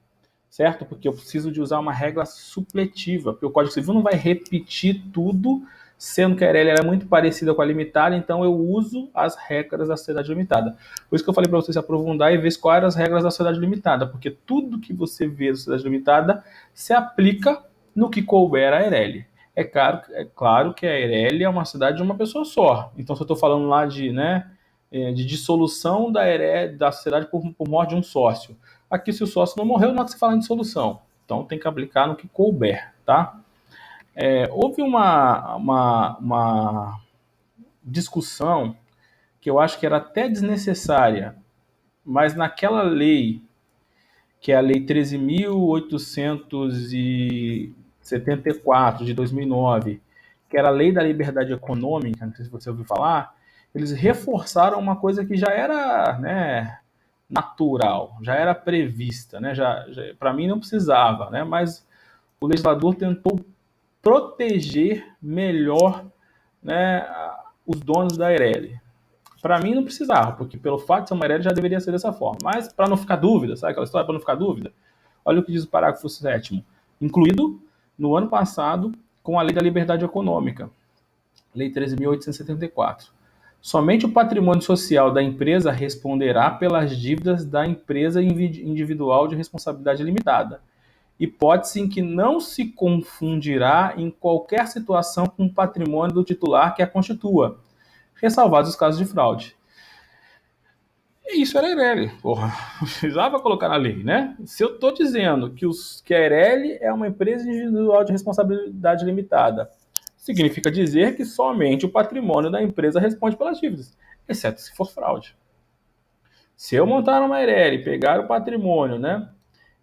Certo? Porque eu preciso de usar uma regra supletiva, porque o Código Civil não vai repetir tudo, sendo que a Eireli é muito parecida com a limitada, então eu uso as regras da sociedade limitada. Por isso que eu falei para você se aprofundar e ver quais eram as regras da sociedade limitada, porque tudo que você vê da sociedade limitada se aplica no que couber a Eireli. É claro que a Eireli é uma sociedade de uma pessoa só. Então, se eu estou falando lá de dissolução da sociedade por morte de um sócio, aqui, se o sócio não morreu, não há que se falar em dissolução. Então, tem que aplicar no que couber, tá? Houve uma discussão que eu acho que era até desnecessária, mas naquela lei, que é a Lei 13.874 de 2009, que era a Lei da Liberdade Econômica, não sei se você ouviu falar, eles reforçaram uma coisa que já era, né, natural, já era prevista, né? Para mim não precisava, né? Mas o legislador tentou proteger melhor, né, os donos da Eireli. Para mim não precisava, porque pelo fato de ser uma Eireli já deveria ser dessa forma. Mas para não ficar dúvida, sabe aquela história para não ficar dúvida? Olha o que diz o parágrafo 7º, incluído no ano passado com a Lei da Liberdade Econômica, Lei 13.874. Somente o patrimônio social da empresa responderá pelas dívidas da empresa individual de responsabilidade limitada, hipótese em que não se confundirá em qualquer situação com o patrimônio do titular que a constitua, ressalvados os casos de fraude. E isso era Eireli, porra. Precisava colocar na lei, né? Se eu estou dizendo que a Eireli é uma empresa individual de responsabilidade limitada, significa dizer que somente o patrimônio da empresa responde pelas dívidas, exceto se for fraude. Se eu montar uma Eireli, pegar o patrimônio, né,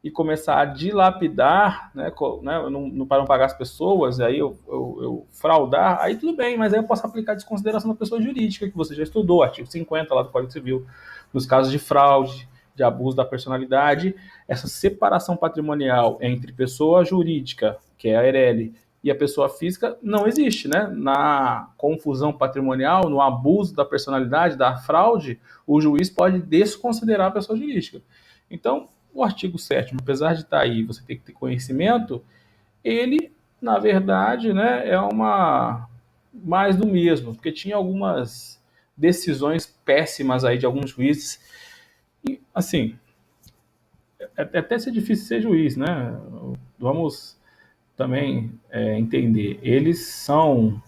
e começar a dilapidar, né, para não pagar as pessoas, aí eu fraudar, aí tudo bem, mas aí eu posso aplicar desconsideração da pessoa jurídica, que você já estudou, artigo 50 lá do Código Civil, nos casos de fraude, de abuso da personalidade, essa separação patrimonial entre pessoa jurídica, que é a Eireli, e a pessoa física não existe, né? Na confusão patrimonial, no abuso da personalidade, da fraude, o juiz pode desconsiderar a pessoa jurídica. Então, o artigo 7º, apesar de estar aí, você tem que ter conhecimento, ele, na verdade, né, é uma mais do mesmo, porque tinha algumas decisões péssimas aí de alguns juízes. E, assim, até ser difícil ser juiz, né? Vamos também entender. Eles são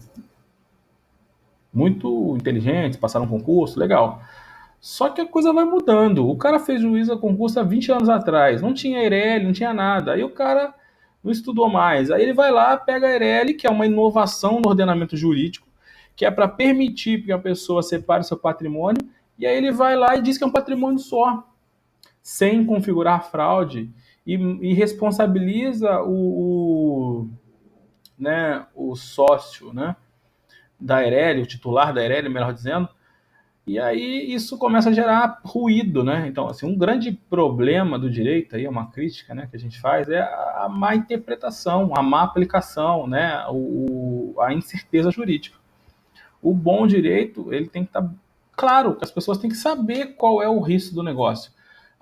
muito inteligentes, passaram um concurso, legal. Só que a coisa vai mudando. O cara fez juízo a concurso há 20 anos atrás. Não tinha Eireli, não tinha nada. Aí o cara não estudou mais. Aí ele vai lá, pega a Eireli, que é uma inovação no ordenamento jurídico, que é para permitir que a pessoa separe seu patrimônio. E aí ele vai lá e diz que é um patrimônio só, sem configurar fraude. E responsabiliza o sócio, né, da Eireli, o titular da Eireli, melhor dizendo. E aí isso começa a gerar ruído, né? Então, assim, um grande problema do direito, aí é uma crítica, né, que a gente faz, é a má interpretação, a má aplicação, né, a incerteza jurídica. O bom direito, ele tem que estar claro, que as pessoas têm que saber qual é o risco do negócio.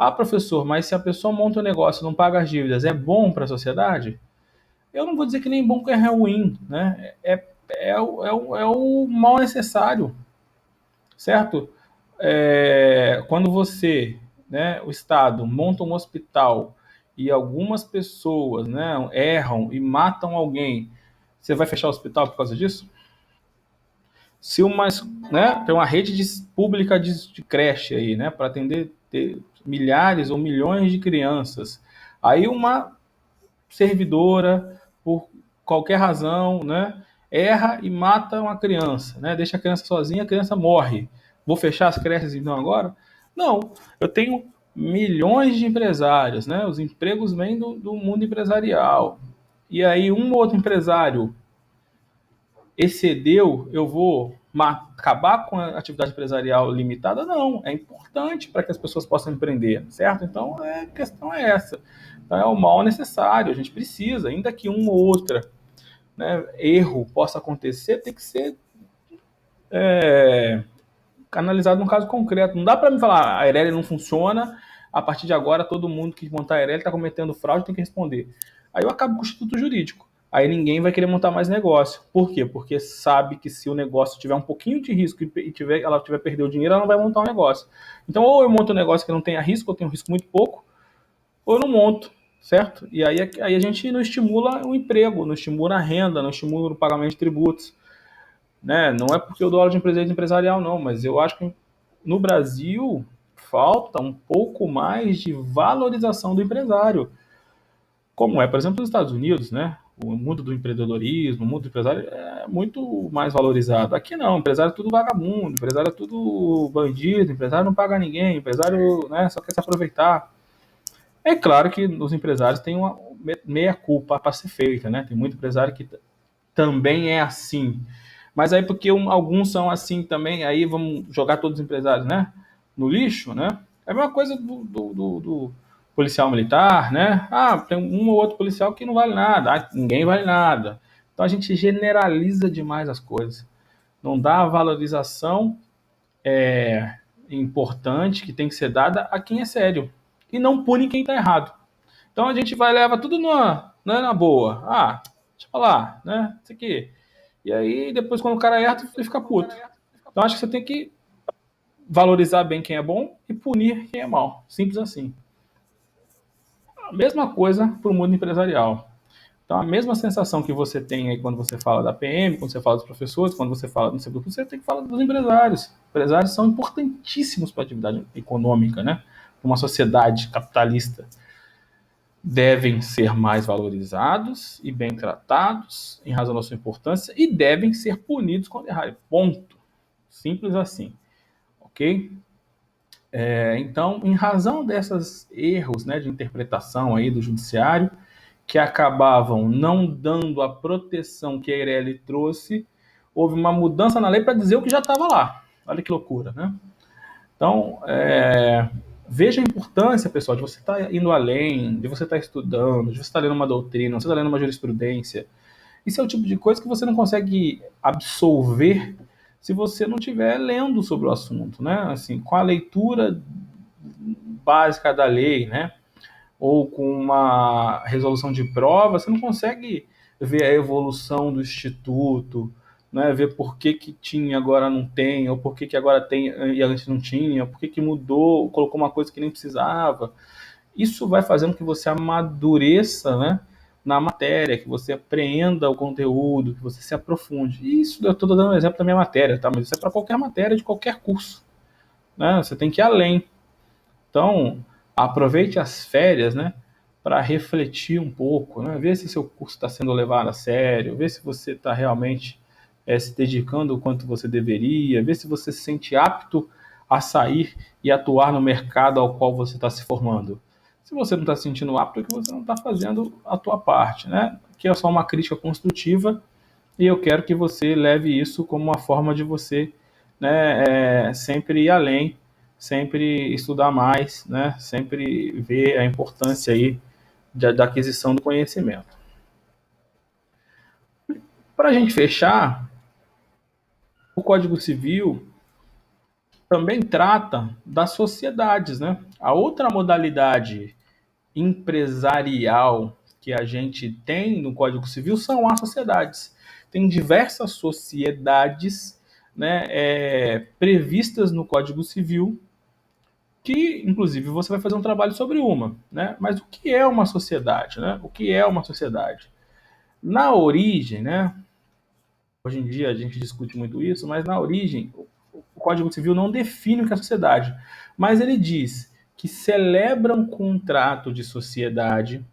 Ah, professor, mas se a pessoa monta um negócio e não paga as dívidas, é bom para a sociedade? Eu não vou dizer que nem bom que é ruim, né? É o mal necessário, certo? Quando você, né, o Estado, monta um hospital e algumas pessoas, né, erram e matam alguém, você vai fechar o hospital por causa disso? Se tem uma rede pública de creche aí, né, para atender milhares ou milhões de crianças, aí uma servidora, por qualquer razão, né, erra e mata uma criança, né, deixa a criança sozinha, a criança morre. Vou fechar as creches então agora? Não, eu tenho milhões de empresários, né, os empregos vêm do mundo empresarial. E aí um ou outro empresário excedeu, eu vou acabar com a atividade empresarial limitada? Não, é importante para que as pessoas possam empreender, certo? Então, a questão é essa. Então, é o mal necessário, a gente precisa, ainda que uma ou outra, né, erro possa acontecer, tem que ser analisado num caso concreto. Não dá para me falar, a Eireli não funciona, a partir de agora todo mundo que montar a Eireli está cometendo fraude, tem que responder. Aí eu acabo com o instituto jurídico. Aí ninguém vai querer montar mais negócio. Por quê? Porque sabe que se o negócio tiver um pouquinho de risco e ela tiver perder o dinheiro, ela não vai montar um negócio. Então, ou eu monto um negócio que não tenha risco, ou tenho um risco muito pouco, ou eu não monto, certo? E aí a gente não estimula o emprego, não estimula a renda, não estimula o pagamento de tributos, né? Não é porque eu dou aula de empresa empresarial, não, mas eu acho que no Brasil falta um pouco mais de valorização do empresário, como é, por exemplo, nos Estados Unidos, né? O mundo do empreendedorismo, o mundo do empresário é muito mais valorizado. Aqui não, empresário é tudo vagabundo, empresário é tudo bandido, empresário não paga ninguém, empresário, né, só quer se aproveitar. É claro que os empresários têm uma meia-culpa para ser feita, né? Tem muito empresário que também é assim. Mas aí porque alguns são assim também, aí vamos jogar todos os empresários, né, no lixo, né? É a mesma coisa do policial militar, né? Ah, tem um ou outro policial que não vale nada, ninguém vale nada. Então a gente generaliza demais as coisas. Não dá a valorização importante que tem que ser dada a quem é sério. E não pune quem está errado. Então a gente leva tudo na boa. Ah, deixa eu falar, né? Isso aqui. E aí, depois, quando o cara erra, ele fica puto. Então, acho que você tem que valorizar bem quem é bom e punir quem é mal. Simples assim. A mesma coisa para o mundo empresarial. Então, a mesma sensação que você tem aí quando você fala da PM, quando você fala dos professores, quando você fala do seu grupo, você tem que falar dos empresários. Empresários são importantíssimos para a atividade econômica, né? Uma sociedade capitalista. Devem ser mais valorizados e bem tratados em razão da sua importância e devem ser punidos quando errarem. Ponto. Simples assim. Ok? Então, em razão desses erros, né, de interpretação aí do judiciário, que acabavam não dando a proteção que a Eireli trouxe, houve uma mudança na lei para dizer o que já estava lá. Olha que loucura, né? Então, veja a importância, pessoal, de você estar indo além, de você estar estudando, de você estar lendo uma doutrina, de você estar lendo uma jurisprudência. Isso é o tipo de coisa que você não consegue absorver se você não estiver lendo sobre o assunto, né? Assim, com a leitura básica da lei, né? Ou com uma resolução de prova, você não consegue ver a evolução do instituto, né? Ver por que tinha agora não tem, ou por que agora tem e antes não tinha, por que mudou, colocou uma coisa que nem precisava. Isso vai fazendo que você amadureça, né, na matéria, que você apreenda o conteúdo, que você se aprofunde. E isso eu estou dando um exemplo da minha matéria, tá? Mas isso é para qualquer matéria de qualquer curso, né? Você tem que ir além. Então, aproveite as férias, né, para refletir um pouco, né? Ver se seu curso está sendo levado a sério, ver se você está realmente se dedicando o quanto você deveria, ver se você se sente apto a sair e atuar no mercado ao qual você está se formando. Se você não está se sentindo apto, é que você não está fazendo a tua parte, né? Que é só uma crítica construtiva e eu quero que você leve isso como uma forma de você, né, sempre ir além, sempre estudar mais, né, sempre ver a importância aí da aquisição do conhecimento. Para a gente fechar, o Código Civil também trata das sociedades, né? A outra modalidade empresarial que a gente tem no Código Civil são as sociedades. Tem diversas sociedades, né, previstas no Código Civil, que inclusive você vai fazer um trabalho sobre uma, né? Mas o que é uma sociedade, né? O que é uma sociedade? Na origem, né? Hoje em dia a gente discute muito isso, mas na origem o Código Civil não define o que é sociedade, mas ele diz que celebra um contrato de sociedade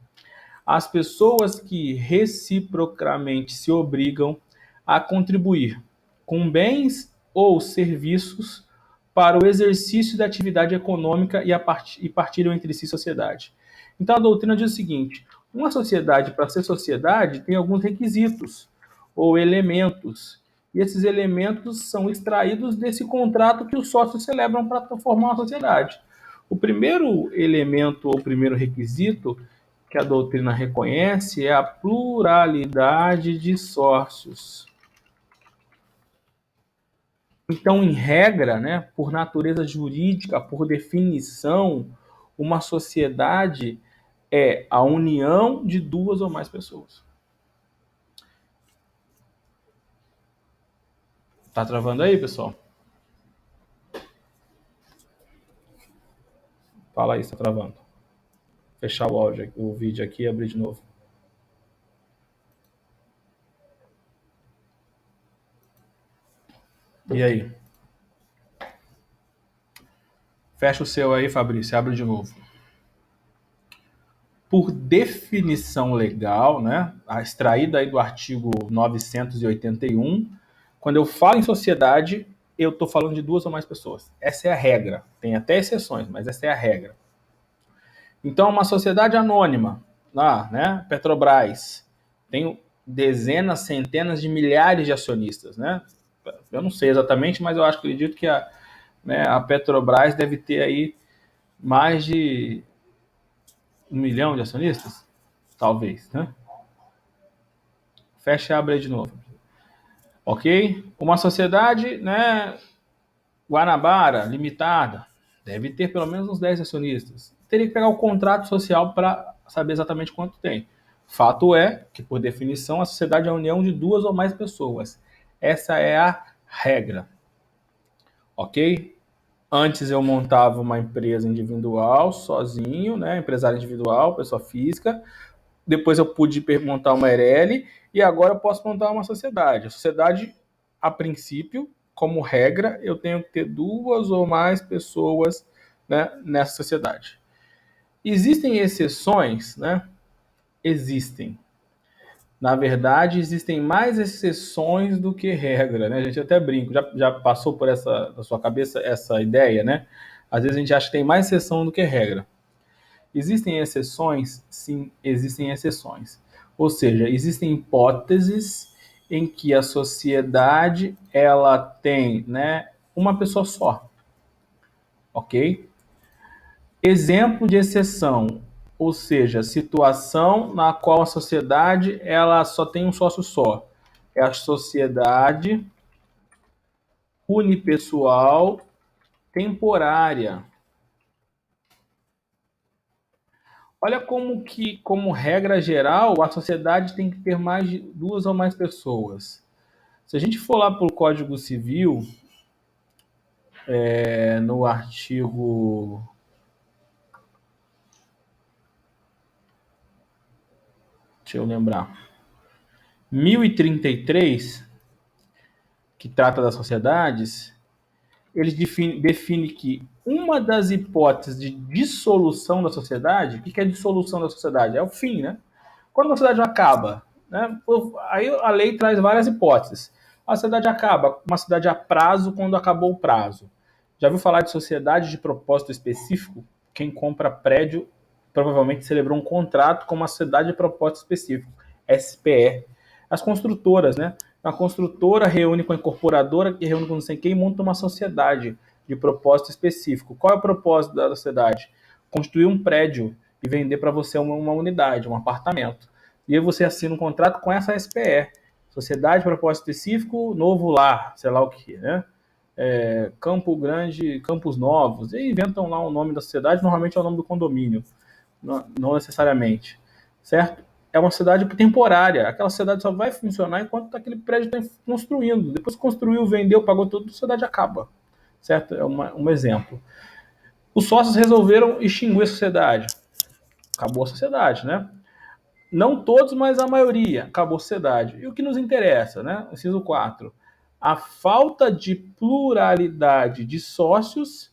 as pessoas que reciprocamente se obrigam a contribuir com bens ou serviços para o exercício da atividade econômica e partilham entre si sociedade. Então a doutrina diz o seguinte: uma sociedade, para ser sociedade, tem alguns requisitos ou elementos. E esses elementos são extraídos desse contrato que os sócios celebram para formar uma sociedade. O primeiro elemento ou primeiro requisito que a doutrina reconhece é a pluralidade de sócios. Então, em regra, né, por natureza jurídica, por definição, uma sociedade é a união de duas ou mais pessoas. Tá travando aí, pessoal? Fala aí se tá travando. Fechar o áudio, o vídeo aqui e abrir de novo. E aí? Fecha o seu aí, Fabrício, abre de novo. Por definição legal, né, extraída aí do artigo 981, quando eu falo em sociedade, eu estou falando de duas ou mais pessoas. Essa é a regra. Tem até exceções, mas essa é a regra. Então, uma sociedade anônima, né, Petrobras, tem dezenas, centenas de milhares de acionistas, né? Eu não sei exatamente, mas eu acredito que a Petrobras deve ter aí mais de 1 milhão de acionistas, talvez, né? Fecha e abre aí de novo. Ok? Uma sociedade, né, Guanabara, limitada, deve ter pelo menos uns 10 acionistas. Teria que pegar o contrato social para saber exatamente quanto tem. Fato é que, por definição, a sociedade é a união de duas ou mais pessoas. Essa é a regra. Ok? Antes eu montava uma empresa individual, sozinho, né? Empresário individual, pessoa física. Depois eu pude montar uma ERL e agora eu posso montar uma sociedade. A sociedade, a princípio, como regra, eu tenho que ter duas ou mais pessoas, né, nessa sociedade. Existem exceções, né? Existem. Na verdade, existem mais exceções do que regra, né? A gente até brinca, já passou por na sua cabeça essa ideia, né? Às vezes a gente acha que tem mais exceção do que regra. Existem exceções? Sim, existem exceções. Ou seja, existem hipóteses em que a sociedade ela tem, né, uma pessoa só, ok? Exemplo de exceção, ou seja, situação na qual a sociedade ela só tem um sócio só. É a sociedade unipessoal temporária. Olha como que, como regra geral, a sociedade tem que ter mais de duas ou mais pessoas. Se a gente for lá para o Código Civil, no artigo, deixa eu lembrar, 1033, que trata das sociedades, ele define que uma das hipóteses de dissolução da sociedade, o que é dissolução da sociedade? É o fim, né? Quando a sociedade acaba, né? Aí a lei traz várias hipóteses. A sociedade acaba, uma sociedade a prazo quando acabou o prazo. Já ouviu falar de sociedade de propósito específico? Quem compra prédio provavelmente celebrou um contrato com uma sociedade de propósito específico, SPE. As construtoras, né? A construtora reúne com a incorporadora, que reúne com não sei quem, e monta uma sociedade de propósito específico. Qual é o propósito da sociedade? Construir um prédio e vender para você uma unidade, um apartamento. E aí você assina um contrato com essa SPE, Sociedade de Propósito Específico Novo Lar, sei lá o que, né? Campo Grande, Campos Novos, e inventam lá o nome da sociedade, normalmente é o nome do condomínio, não necessariamente, certo? É uma cidade temporária, aquela cidade só vai funcionar enquanto aquele prédio está construindo. Depois que construiu, vendeu, pagou tudo, a cidade acaba, certo? É um exemplo. Os sócios resolveram extinguir a sociedade. Acabou a sociedade, né? Não todos, mas a maioria. Acabou a sociedade. E o que nos interessa, né? Inciso 4. A falta de pluralidade de sócios,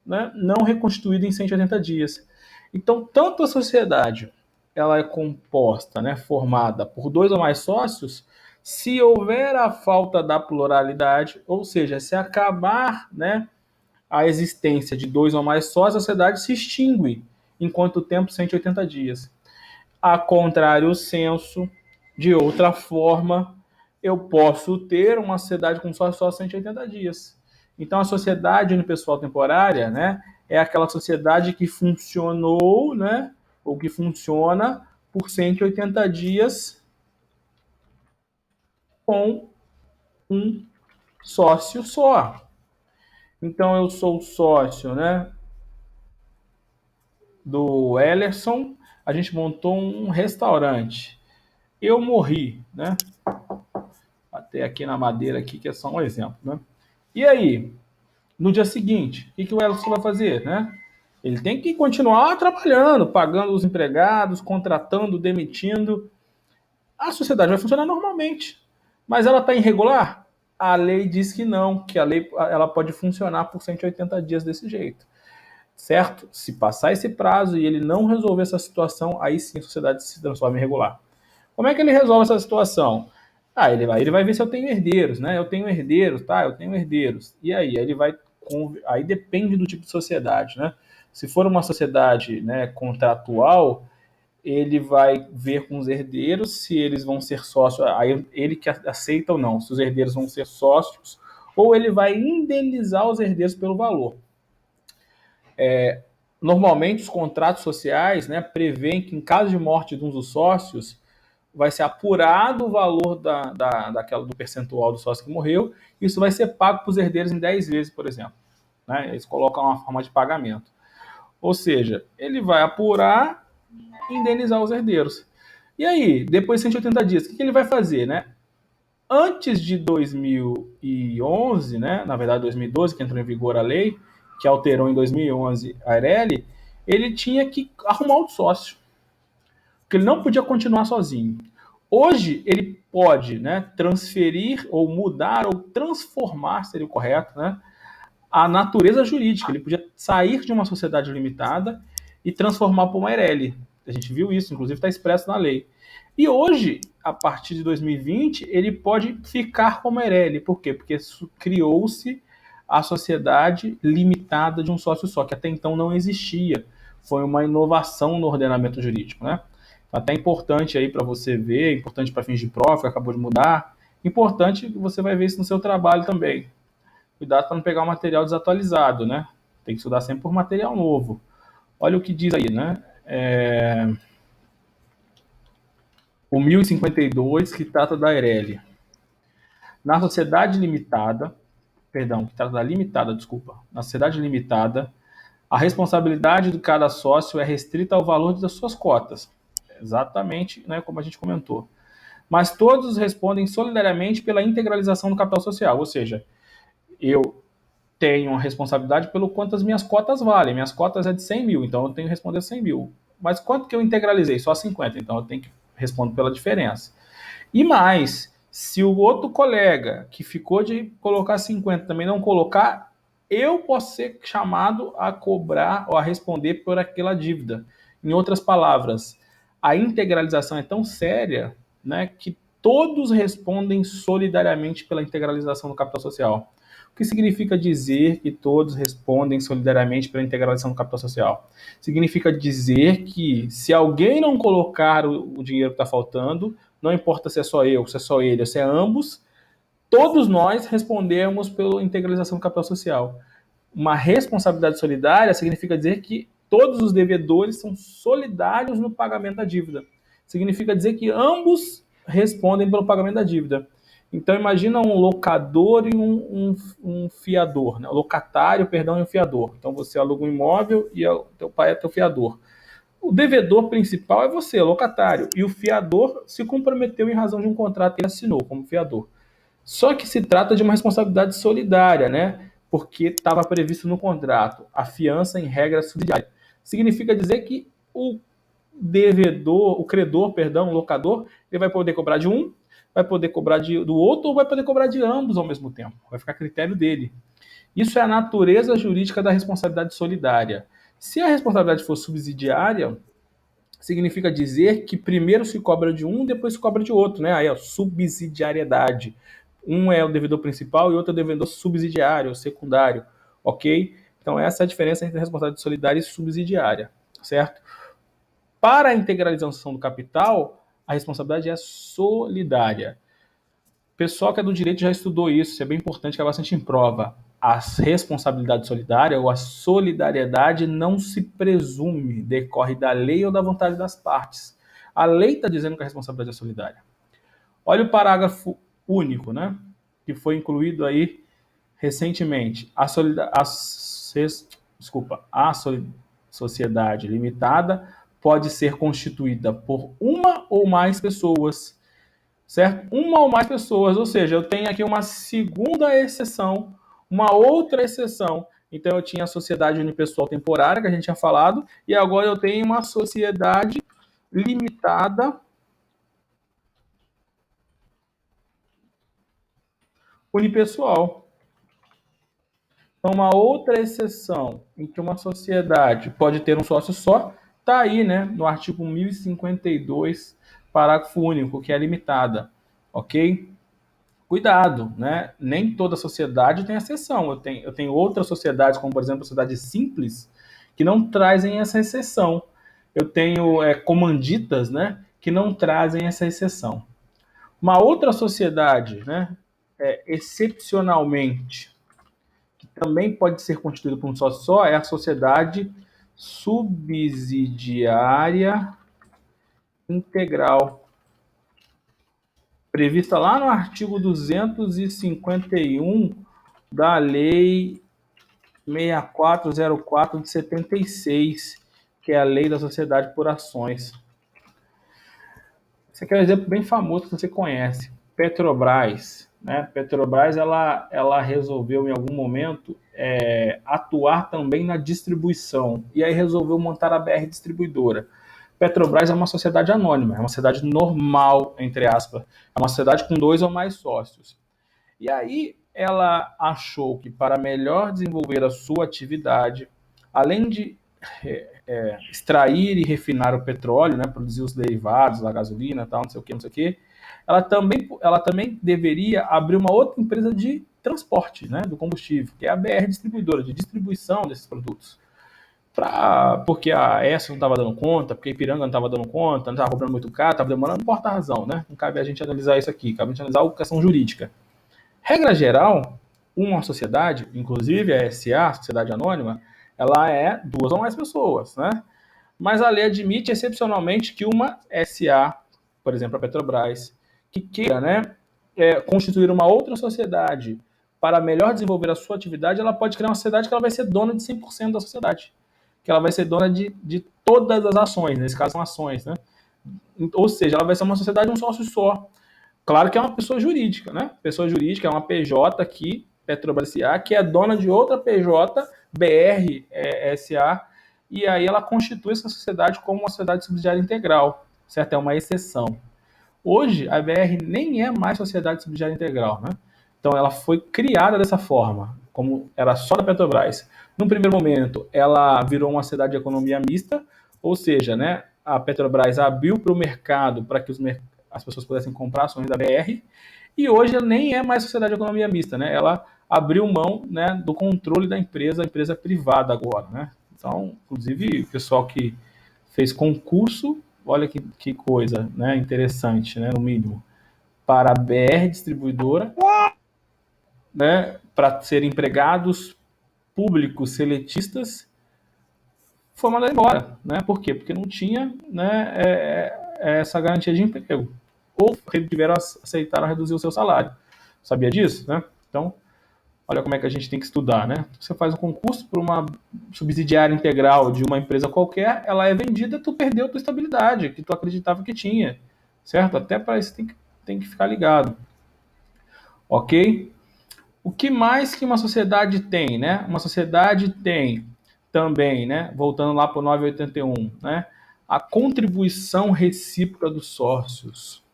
né, não reconstituída em 180 dias. Então, tanto a sociedade ela é composta, né, formada por dois ou mais sócios, se houver a falta da pluralidade, ou seja, se acabar, né, a existência de dois ou mais sócios, a sociedade se extingue. Enquanto o tempo 180 dias. A contrário senso, de outra forma, eu posso ter uma sociedade com só 180 dias. Então, a sociedade unipessoal temporária, né, é aquela sociedade que funcionou, né, ou que funciona por 180 dias com um sócio só. Então, eu sou sócio, né, do Ellerson, a gente montou um restaurante. Eu morri, né? Até aqui na madeira aqui, que é só um exemplo, né? E aí, no dia seguinte, o que o Elson vai fazer, né? Ele tem que continuar trabalhando, pagando os empregados, contratando, demitindo. A sociedade vai funcionar normalmente. Mas ela está irregular? A lei diz que não, que a lei ela pode funcionar por 180 dias desse jeito. Certo? Se passar esse prazo e ele não resolver essa situação, aí sim a sociedade se transforma em irregular. Como é que ele resolve essa situação? Ele vai ver se eu tenho herdeiros, né? Eu tenho herdeiros, tá? Eu tenho herdeiros. E aí? Aí depende do tipo de sociedade, né? Se for uma sociedade, né, contratual, ele vai ver com os herdeiros se eles vão ser sócios, aí ele que aceita ou não, se os herdeiros vão ser sócios, ou ele vai indenizar os herdeiros pelo valor. Normalmente, os contratos sociais, né, prevêem que, em caso de morte de um dos sócios, vai ser apurado o valor do percentual do sócio que morreu, e isso vai ser pago para os herdeiros em 10 vezes, por exemplo. Né? Eles colocam uma forma de pagamento. Ou seja, ele vai apurar e indenizar os herdeiros. E aí, depois de 180 dias, o que ele vai fazer? Né? Antes de 2011, né, na verdade 2012, que entrou em vigor a lei, que alterou em 2011 a ARELI, ele tinha que arrumar outro sócio, porque ele não podia continuar sozinho. Hoje, ele pode, né, transferir ou mudar ou transformar, seria o correto, né, a natureza jurídica. Ele podia sair de uma sociedade limitada e transformar para uma ARELI. A gente viu isso, inclusive está expresso na lei. E hoje, a partir de 2020, ele pode ficar como ARELI. Por quê? Porque criou-se a sociedade limitada de um sócio só, que até então não existia. Foi uma inovação no ordenamento jurídico, né? Até importante aí para você ver, importante para fins de prova, que acabou de mudar. Importante que você vai ver isso no seu trabalho também. Cuidado para não pegar um material desatualizado, né? Tem que estudar sempre por material novo. Olha o que diz aí, né? O 1052, que trata da Eireli. Na sociedade limitada, perdão, que trata da limitada, desculpa. Na sociedade limitada, a responsabilidade de cada sócio é restrita ao valor das suas cotas. Exatamente, né, como a gente comentou. Mas todos respondem solidariamente pela integralização do capital social, ou seja, eu tenho a responsabilidade pelo quanto as minhas cotas valem. Minhas cotas é de 100 mil, então eu tenho que responder 100 mil. Mas quanto que eu integralizei? Só 50, então eu tenho que responder pela diferença. E mais, se o outro colega que ficou de colocar 50 também não colocar, eu posso ser chamado a cobrar ou a responder por aquela dívida. Em outras palavras, a integralização é tão séria, né, que todos respondem solidariamente pela integralização do capital social. O que significa dizer que todos respondem solidariamente pela integralização do capital social? Significa dizer que se alguém não colocar o dinheiro que está faltando, não importa se é só eu, se é só ele, ou se é ambos, todos nós respondemos pela integralização do capital social. Uma responsabilidade solidária significa dizer que todos os devedores são solidários no pagamento da dívida. Significa dizer que ambos respondem pelo pagamento da dívida. Então, imagina um locador e um fiador, né? Locatário, perdão, e um fiador. Então, você aluga um imóvel e o teu pai é teu fiador. O devedor principal é você, o locatário, e o fiador se comprometeu em razão de um contrato que ele assinou como fiador. Só que se trata de uma responsabilidade solidária, né? Porque estava previsto no contrato a fiança em regra subsidiária. Significa dizer que o devedor, o credor, perdão, o locador, ele vai poder cobrar de um, vai poder cobrar do outro ou vai poder cobrar de ambos ao mesmo tempo. Vai ficar a critério dele. Isso é a natureza jurídica da responsabilidade solidária. Se a responsabilidade for subsidiária, significa dizer que primeiro se cobra de um, depois se cobra de outro, né? Aí, ó, subsidiariedade. Um é o devedor principal e outro é o devedor subsidiário, ou secundário, ok? Então, essa é a diferença entre responsabilidade solidária e subsidiária, certo? Para a integralização do capital, a responsabilidade é solidária. O pessoal que é do direito já estudou isso, isso é bem importante, que é bastante em prova. A responsabilidade solidária ou a solidariedade não se presume, decorre da lei ou da vontade das partes. A lei está dizendo que a responsabilidade é solidária. Olha o parágrafo único, né? Que foi incluído aí recentemente. A sociedade limitada pode ser constituída por uma ou mais pessoas, certo? Uma ou mais pessoas, ou seja, eu tenho aqui uma segunda exceção, uma outra exceção. Então eu tinha a sociedade unipessoal temporária, que a gente tinha falado, e agora eu tenho uma sociedade limitada unipessoal. Então, uma outra exceção em que uma sociedade pode ter um sócio só, está aí, né, no artigo 1052, parágrafo único, que é limitada, ok? Cuidado, né? Nem toda sociedade tem exceção. Eu tenho outras sociedades, como por exemplo a sociedade simples, que não trazem essa exceção. Eu tenho comanditas, né, que não trazem essa exceção. Uma outra sociedade, né, excepcionalmente, que também pode ser constituída por um só, é a sociedade subsidiária integral, prevista lá no artigo 251 da Lei 6404 de 76, que é a Lei da Sociedade por Ações. Esse aqui é um exemplo bem famoso que você conhece. Petrobras. Né? Petrobras ela resolveu em algum momento atuar também na distribuição. E aí resolveu montar a BR Distribuidora. Petrobras é uma sociedade anônima, é uma sociedade normal, entre aspas. É uma sociedade com 2 ou mais sócios. E aí ela achou que para melhor desenvolver a sua atividade, além de extrair e refinar o petróleo, né, produzir os derivados, a gasolina, tal, não sei o que, ela também deveria abrir uma outra empresa de transporte, né, do combustível, que é a BR Distribuidora, de distribuição desses produtos. Porque a ESSO não estava dando conta, porque a Ipiranga não estava dando conta, não estava cobrando muito caro, estava demorando, não importa a razão, né? Não cabe a gente analisar isso aqui, cabe a gente analisar a questão jurídica. Regra geral, uma sociedade, inclusive a SA, a Sociedade Anônima, ela é 2 ou mais pessoas, né? Mas a lei admite excepcionalmente que uma SA, por exemplo, a Petrobras, que queira, né, constituir uma outra sociedade para melhor desenvolver a sua atividade, ela pode criar uma sociedade que ela vai ser dona de 100% da sociedade, que ela vai ser dona de todas as ações, nesse caso são ações, né? Ou seja, ela vai ser uma sociedade de um sócio só. Claro que é uma pessoa jurídica, né? Pessoa jurídica é uma PJ aqui, Petrobras SA, que é dona de outra PJ, BR SA, e aí ela constitui essa sociedade como uma sociedade subsidiária integral, certo? É uma exceção. Hoje, a BR nem é mais sociedade subsidiária integral, né? Então, ela foi criada dessa forma, como era só da Petrobras. No primeiro momento, ela virou uma sociedade de economia mista, ou seja, né, a Petrobras abriu para o mercado para que as pessoas pudessem comprar ações da BR, e hoje ela nem é mais sociedade de economia mista, né? Ela abriu mão, né, do controle da empresa, a empresa privada agora, né? Então, inclusive, o pessoal que fez concurso, olha que coisa, né, interessante, né, no mínimo, para a BR Distribuidora, né, para ser empregados públicos seletistas, foi mandado embora, né? Por quê? Porque não tinha, né, essa garantia de emprego. Ou aceitaram reduzir o seu salário. Sabia disso, né? Então, olha como é que a gente tem que estudar, né? Você faz um concurso para uma subsidiária integral de uma empresa qualquer, ela é vendida, tu perdeu a tua estabilidade, que tu acreditava que tinha, certo? Até para isso tem que ficar ligado, ok? O que mais que uma sociedade tem, né? Uma sociedade tem também, né? Voltando lá para o 981, né? A contribuição recíproca dos sócios.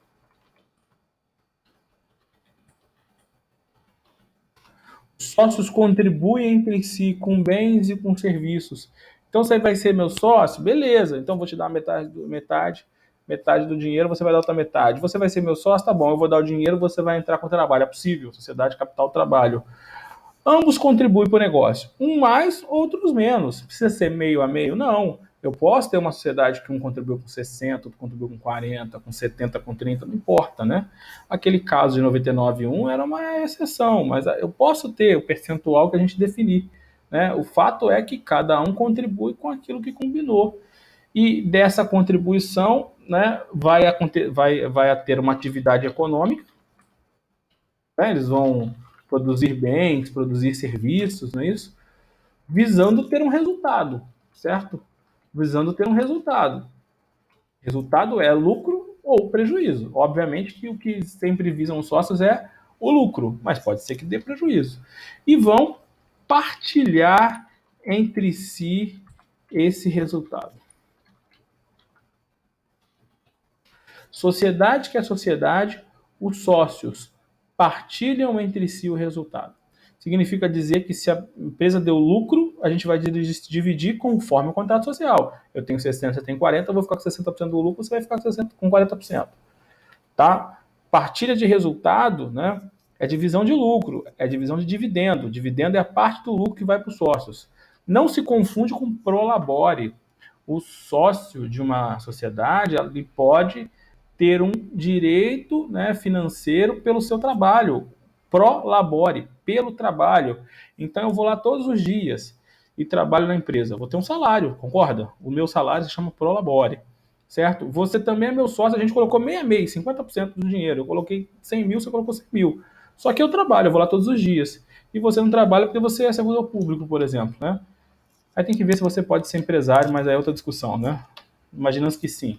Os sócios contribuem entre si com bens e com serviços. Então você vai ser meu sócio? Beleza, então vou te dar metade do dinheiro, você vai dar outra metade. Você vai ser meu sócio? Tá bom, eu vou dar o dinheiro, você vai entrar com o trabalho. É possível, sociedade, capital, trabalho. Ambos contribuem para o negócio. Um mais, outros menos. Precisa ser meio a meio? Não. Eu posso ter uma sociedade que um contribuiu com 60, outro contribuiu com 40, com 70, com 30, não importa, né? Aquele caso de 99,1 era uma exceção, mas eu posso ter o percentual que a gente definir, né? O fato é que cada um contribui com aquilo que combinou. E dessa contribuição, né, vai ter uma atividade econômica, né? Eles vão produzir bens, produzir serviços, não é isso? Visando ter um resultado, certo? Visando ter um resultado. Resultado é lucro ou prejuízo. Obviamente que o que sempre visam os sócios é o lucro, mas pode ser que dê prejuízo. E vão partilhar entre si esse resultado. Sociedade que é sociedade, os sócios partilham entre si o resultado. Significa dizer que se a empresa deu lucro, a gente vai dividir conforme o contrato social. Eu tenho 60, você tem 40, eu vou ficar com 60% do lucro, você vai ficar com 40%. Tá? Partilha de resultado, né, é divisão de lucro, é divisão de dividendo. Dividendo é a parte do lucro que vai para os sócios. Não se confunde com prolabore. O sócio de uma sociedade ele pode ter um direito, né, financeiro pelo seu trabalho. Prolabore, pelo trabalho. Então eu vou lá todos os dias e trabalho na empresa. Vou ter um salário, concorda? O meu salário se chama prolabore, certo? Você também é meu sócio, a gente colocou meia, 50% do dinheiro. Eu coloquei 100 mil, você colocou 100 mil. Só que eu trabalho, eu vou lá todos os dias. E você não trabalha porque você é servidor público, por exemplo, né? Aí tem que ver se você pode ser empresário, mas aí é outra discussão, né? Imaginando que sim,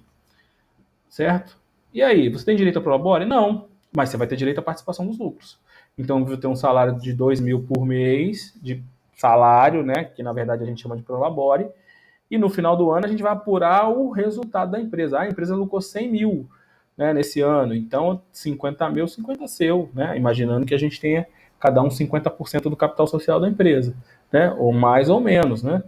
certo? E aí, você tem direito a prolabore? Não, mas você vai ter direito à participação dos lucros. Então, eu vou ter um salário de 2 mil por mês de salário, né? Que na verdade a gente chama de prolabore. E no final do ano a gente vai apurar o resultado da empresa. A empresa lucrou 100 mil, né, nesse ano. Então, 50 mil, 50 seu, né? Imaginando que a gente tenha cada um 50% do capital social da empresa, né? Ou mais ou menos, né?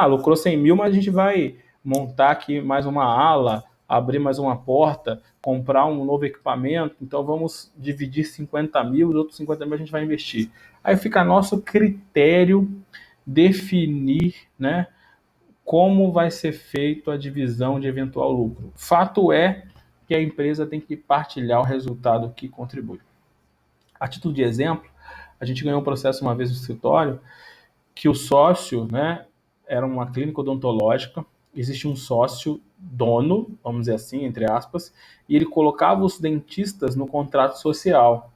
Lucrou 100 mil, mas a gente vai montar aqui mais uma ala abrir mais uma porta, comprar um novo equipamento, então vamos dividir 50 mil, os outros 50 mil a gente vai investir. Aí fica a nosso critério definir, né, como vai ser feito a divisão de eventual lucro. Fato é que a empresa tem que partilhar o resultado que contribui. A título de exemplo, a gente ganhou um processo uma vez no escritório que o sócio, né, era uma clínica odontológica, existe um sócio dono, vamos dizer assim, entre aspas, e ele colocava os dentistas no contrato social.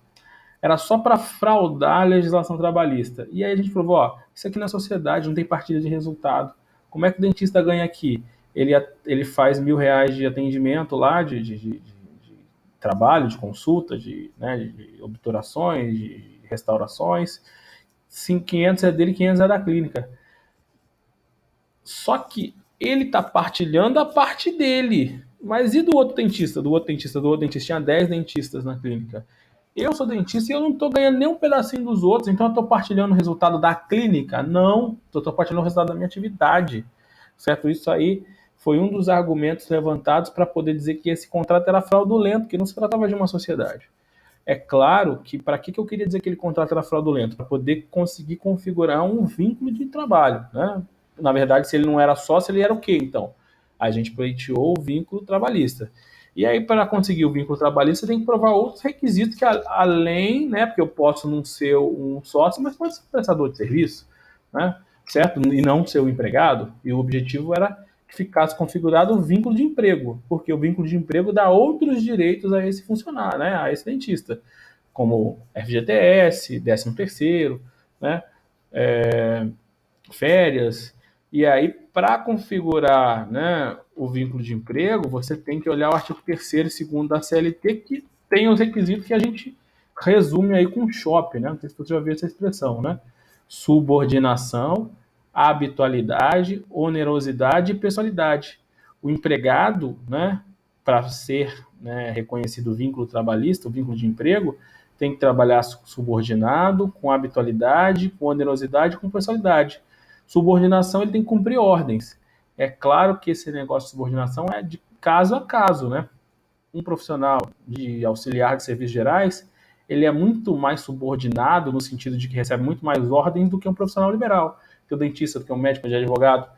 Era só para fraudar a legislação trabalhista. E aí a gente falou, ó, isso aqui na sociedade não tem partilha de resultado. Como é que o dentista ganha aqui? Ele faz R$ 1.000 de atendimento lá, de trabalho, de consulta, né, de obturações, de restaurações. 500 é dele, 500 é da clínica. Só que ele está partilhando a parte dele. Mas e do outro dentista? Do outro dentista? Do outro dentista? Tinha 10 dentistas na clínica. Eu sou dentista e eu não estou ganhando nem um pedacinho dos outros, então eu estou partilhando o resultado da clínica? Não, eu estou partilhando o resultado da minha atividade. Certo? Isso aí foi um dos argumentos levantados para poder dizer que esse contrato era fraudulento, que não se tratava de uma sociedade. É claro que para que eu queria dizer que aquele contrato era fraudulento? Para poder conseguir configurar um vínculo de trabalho, né? Na verdade, se ele não era sócio, ele era o quê, então? A gente pleiteou o vínculo trabalhista. E aí, para conseguir o vínculo trabalhista, você tem que provar outros requisitos que, além, né? Porque eu posso não ser um sócio, mas pode ser um prestador de serviço, né? Certo? E não ser o empregado. E o objetivo era que ficasse configurado o vínculo de emprego, porque o vínculo de emprego dá outros direitos a esse funcionário, né? A esse dentista, como FGTS, 13º, né? Férias. E aí, para configurar, né, o vínculo de emprego, você tem que olhar o artigo 3º e 2º da CLT, que tem os requisitos que a gente resume aí com SHOP, né? Não sei se você já viu essa expressão, né? Subordinação, habitualidade, onerosidade e pessoalidade. O empregado, né, para ser, né, reconhecido o vínculo trabalhista, o vínculo de emprego, tem que trabalhar subordinado, com habitualidade, com onerosidade e com pessoalidade. Subordinação, ele tem que cumprir ordens. É claro que esse negócio de subordinação é de caso a caso, né? Um profissional de auxiliar de serviços gerais, ele é muito mais subordinado no sentido de que recebe muito mais ordens do que um profissional liberal, que o dentista, que é um médico, que é advogado.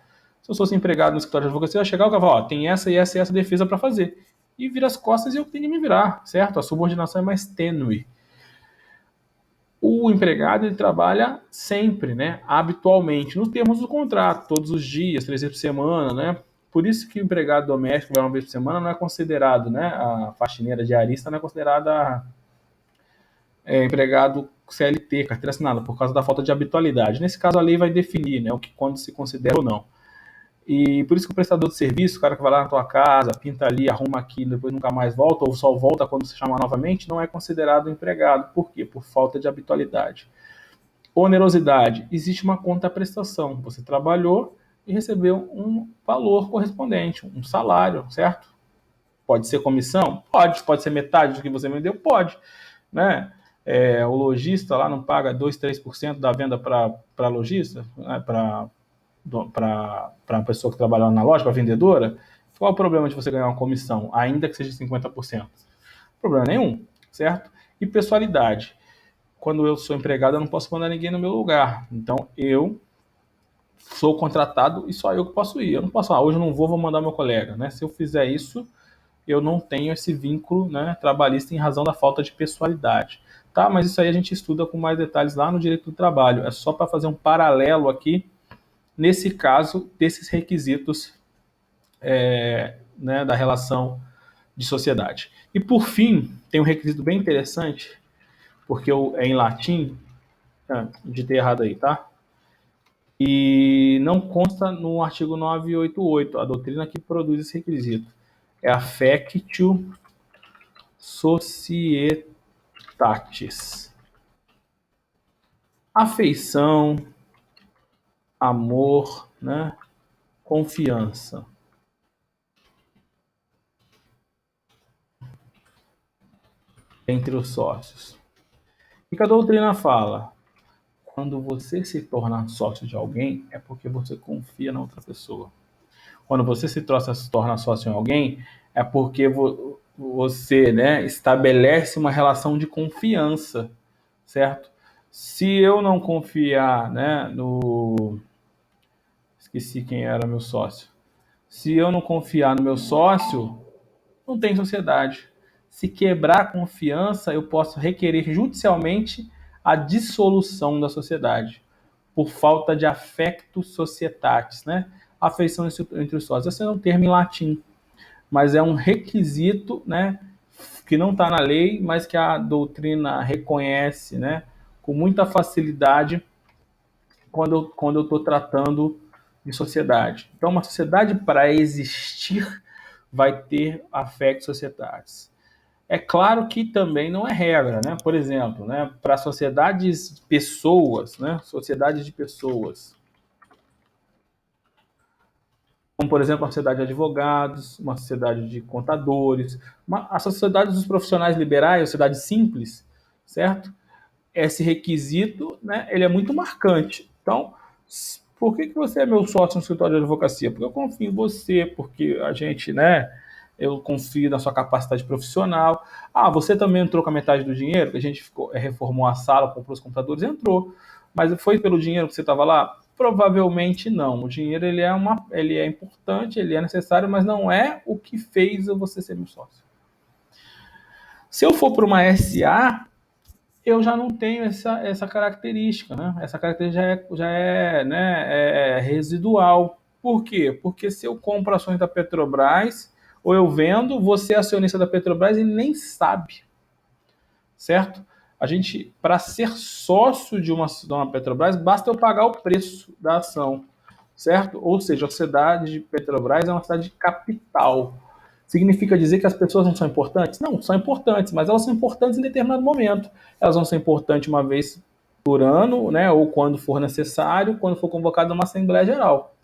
Se eu fosse empregado no escritório de advocacia, eu ia chegar e falar, ó, tem essa e essa e essa defesa para fazer. E vira as costas e eu tenho que me virar, certo? A subordinação é mais tênue. O empregado, ele trabalha sempre, né, habitualmente, nos termos do contrato, todos os dias, 3 vezes por semana, né? Por isso que o empregado doméstico vai uma vez por semana não é considerado, né, a faxineira diarista não é considerada empregado CLT, carteira assinada, por causa da falta de habitualidade. Nesse caso, a lei vai definir, né, o que quando se considera ou não. E por isso que o prestador de serviço, o cara que vai lá na tua casa, pinta ali, arruma aqui, depois nunca mais volta, ou só volta quando se chamar novamente, não é considerado empregado. Por quê? Por falta de habitualidade. Onerosidade. Existe uma conta-prestação. Você trabalhou e recebeu um valor correspondente, um salário, certo? Pode ser comissão? Pode ser metade do que você vendeu? Pode. Né? O lojista lá não paga 2, 3% da venda para lojista, né? Para a pessoa que trabalha na loja, para a vendedora. Qual é o problema de você ganhar uma comissão, ainda que seja 50%? Problema nenhum, certo? E pessoalidade. Quando eu sou empregado, eu não posso mandar ninguém no meu lugar. Então, eu sou contratado e só eu que posso ir. Eu não posso, hoje eu não vou mandar meu colega. Né? Se eu fizer isso, eu não tenho esse vínculo, né, trabalhista em razão da falta de pessoalidade. Tá? Mas isso aí a gente estuda com mais detalhes lá no direito do trabalho. É só para fazer um paralelo aqui, nesse caso, desses requisitos né, da relação de sociedade. E por fim, tem um requisito bem interessante, porque é em latim, digitei errado aí, tá? E não consta no artigo 988, a doutrina que produz esse requisito. É a affectio societatis. Afeição, amor, né? Confiança. Entre os sócios. O que a doutrina fala? Quando você se torna sócio de alguém, é porque você confia na outra pessoa. Quando você se torna sócio em alguém, É porque você, né, estabelece uma relação de confiança, certo? Se eu não confiar, né, no... Esqueci quem era meu sócio. Se eu não confiar no meu sócio, não tem sociedade. Se quebrar a confiança, eu posso requerer judicialmente a dissolução da sociedade por falta de affectus societatis, né? Afeição entre os sócios. Esse é um termo em latim, mas é um requisito, né, que não está na lei, mas que a doutrina reconhece, né, com muita facilidade quando eu estou tratando de sociedade. Então, uma sociedade, para existir, vai ter affectus societatis. É claro que também não é regra, né? Por exemplo, né, para sociedades de pessoas, né, sociedades de pessoas, como, por exemplo, uma sociedade de advogados, uma sociedade de contadores, a sociedade dos profissionais liberais, a sociedade simples, certo? Esse requisito, né, ele é muito marcante. Então, por que você é meu sócio no escritório de advocacia? Porque eu confio em você, porque a gente, né, eu confio na sua capacidade profissional. Ah, você também entrou com a metade do dinheiro, que a gente reformou a sala, comprou os computadores, entrou. Mas foi pelo dinheiro que você estava lá? Provavelmente não. O dinheiro ele é importante, ele é necessário, mas não é o que fez você ser meu sócio. Se eu for para uma SA, eu já não tenho essa característica, né? Essa característica já é, né, é residual. Por quê? Porque se eu compro ações da Petrobras ou eu vendo, você é acionista da Petrobras e nem sabe, certo? A gente, para ser sócio de uma Petrobras, basta eu pagar o preço da ação, certo? Ou seja, a sociedade de Petrobras é uma sociedade de capital. Significa dizer que as pessoas não são importantes? Não, são importantes, mas elas são importantes em determinado momento. Elas vão ser importantes uma vez por ano, né, ou quando for necessário, quando for convocada uma Assembleia Geral.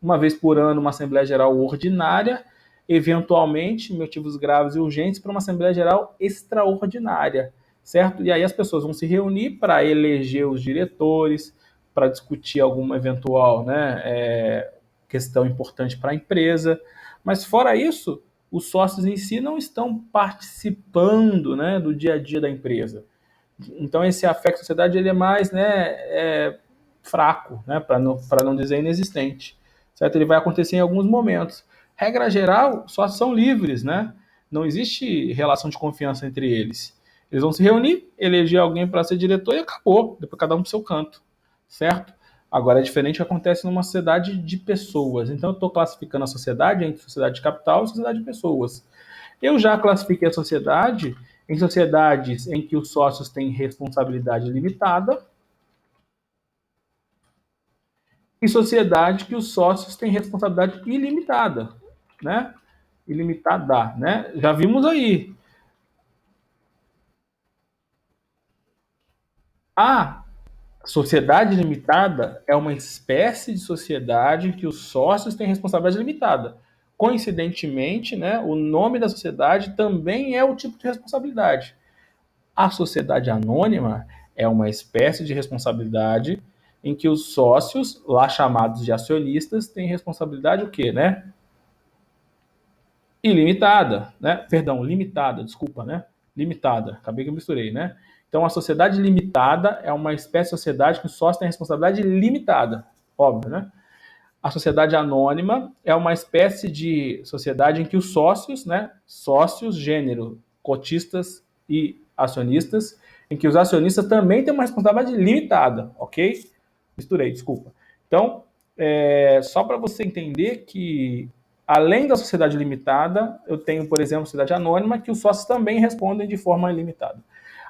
Uma vez por ano, uma Assembleia Geral ordinária, eventualmente, motivos graves e urgentes, para uma Assembleia Geral extraordinária, certo? E aí as pessoas vão se reunir para eleger os diretores, para discutir alguma eventual, né, questão importante para a empresa. Mas fora isso, os sócios em si não estão participando, né, do dia a dia da empresa. Então esse afeto à sociedade ele é mais, né, fraco, né, para não dizer inexistente, certo? Ele vai acontecer em alguns momentos. Regra geral, sócios são livres, né? Não existe relação de confiança entre eles. Eles vão se reunir, eleger alguém para ser diretor e acabou, depois cada um para o seu canto, certo? Agora é diferente o que acontece numa sociedade de pessoas. Então eu estou classificando a sociedade entre sociedade de capital e sociedade de pessoas. Eu já classifiquei a sociedade em sociedades em que os sócios têm responsabilidade limitada e sociedade que os sócios têm responsabilidade ilimitada, né? Ilimitada, né? Já vimos aí. A sociedade limitada é uma espécie de sociedade em que os sócios têm responsabilidade limitada. Coincidentemente, né, o nome da sociedade também é o tipo de responsabilidade. A sociedade anônima é uma espécie de responsabilidade em que os sócios, lá chamados de acionistas, têm responsabilidade o quê, né? Ilimitada, né? Perdão, limitada, desculpa, né? Limitada, acabei que eu misturei, né? Então, a sociedade limitada é uma espécie de sociedade que o sócio tem responsabilidade limitada, óbvio, né? A sociedade anônima é uma espécie de sociedade em que os sócios, né? Sócios, gênero, cotistas e acionistas, em que os acionistas também têm uma responsabilidade limitada, ok? Misturei, desculpa. Então, só para você entender que, além da sociedade limitada, eu tenho, por exemplo, a sociedade anônima, que os sócios também respondem de forma ilimitada.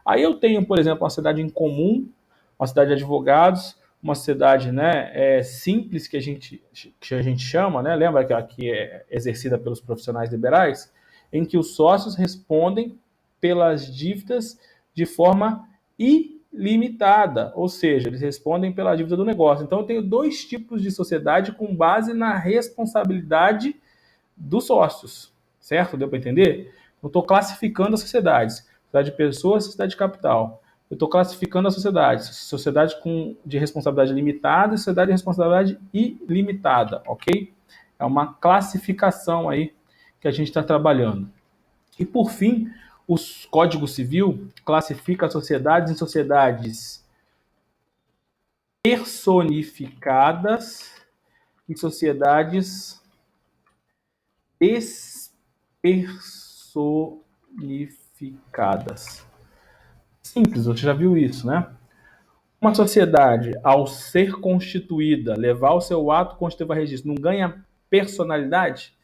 Aí eu tenho, por exemplo, uma sociedade em comum, uma sociedade de advogados, uma sociedade, né, simples que a gente chama, né, lembra que é exercida pelos profissionais liberais, em que os sócios respondem pelas dívidas de forma ilimitada, ou seja, eles respondem pela dívida do negócio. Então eu tenho dois tipos de sociedade com base na responsabilidade dos sócios, certo? Deu para entender? Eu estou classificando as sociedades, sociedade de pessoas, sociedade de capital. Eu estou classificando as sociedades, sociedade de responsabilidade limitada e sociedade de responsabilidade ilimitada, ok? É uma classificação aí que a gente está trabalhando. E, por fim, o Código Civil classifica as sociedades em sociedades personificadas e sociedades despersonificadas. Simples, você já viu isso, né? Uma sociedade, ao ser constituída, levar o seu ato constitutivo a registro, não ganha personalidade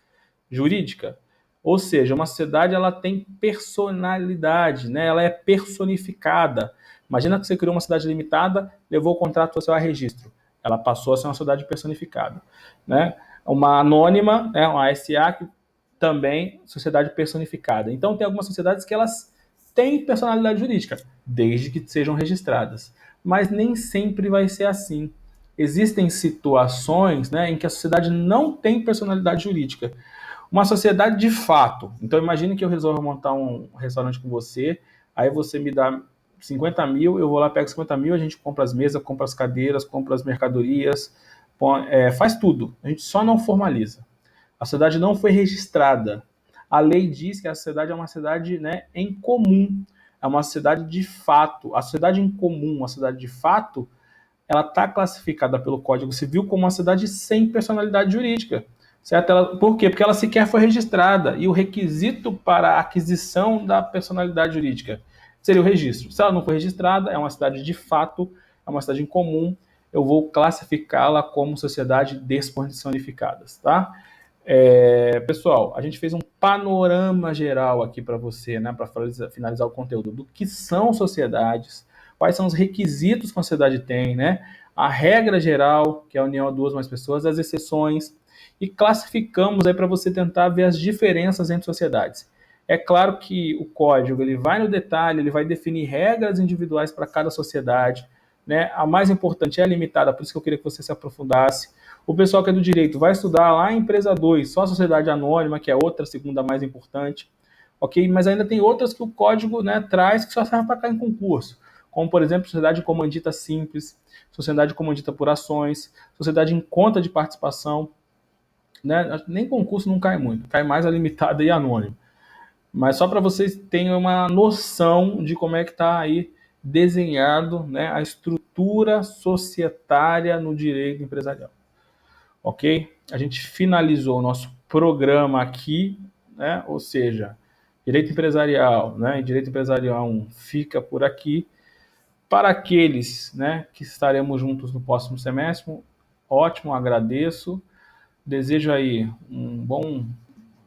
jurídica? Ou seja, uma sociedade ela tem personalidade, né? Ela é personificada. Imagina que você criou uma sociedade limitada, levou o contrato social a registro. Ela passou a ser uma sociedade personificada, né? Uma anônima, né? Uma SA, que também sociedade personificada. Então, tem algumas sociedades que elas têm personalidade jurídica, desde que sejam registradas. Mas nem sempre vai ser assim. Existem situações, né, em que a sociedade não tem personalidade jurídica. Uma sociedade de fato. Então, imagine que eu resolvo montar um restaurante com você, aí você me dá 50 mil, eu vou lá, pego 50 mil, a gente compra as mesas, compra as cadeiras, compra as mercadorias, faz tudo. A gente só não formaliza. A sociedade não foi registrada. A lei diz que a sociedade é uma sociedade, né, em comum, é uma sociedade de fato. A sociedade em comum, a sociedade de fato, ela está classificada pelo Código Civil como uma sociedade sem personalidade jurídica. Certo? Por quê? Porque ela sequer foi registrada. E o requisito para a aquisição da personalidade jurídica seria o registro. Se ela não foi registrada, é uma sociedade de fato, é uma sociedade em comum, eu vou classificá-la como sociedade despersonificada, tá? Pessoal, a gente fez um panorama geral aqui para você, né, para finalizar o conteúdo do que são sociedades, quais são os requisitos que a sociedade tem, né, a regra geral, que é a união a duas ou mais pessoas, as exceções, e classificamos aí para você tentar ver as diferenças entre sociedades. É claro que o código ele vai no detalhe, ele vai definir regras individuais para cada sociedade, né? A mais importante é a limitada, por isso que eu queria que você se aprofundasse. O pessoal que é do direito vai estudar lá em empresa 2, só a sociedade anônima, que é outra, segunda mais importante, ok? Mas ainda tem outras que o código, né, traz que só serve para cair em concurso, como, por exemplo, sociedade comandita simples, sociedade comandita por ações, sociedade em conta de participação, né? Nem concurso não cai muito, cai mais a limitada e anônimo. Mas só para vocês terem uma noção de como é que está aí desenhado, né, a estrutura societária no direito empresarial. Ok? A gente finalizou o nosso programa aqui, né? Ou seja, direito empresarial, né? E direito empresarial 1 fica por aqui. Para aqueles, né, que estaremos juntos no próximo semestre, ótimo, agradeço. Desejo aí um bom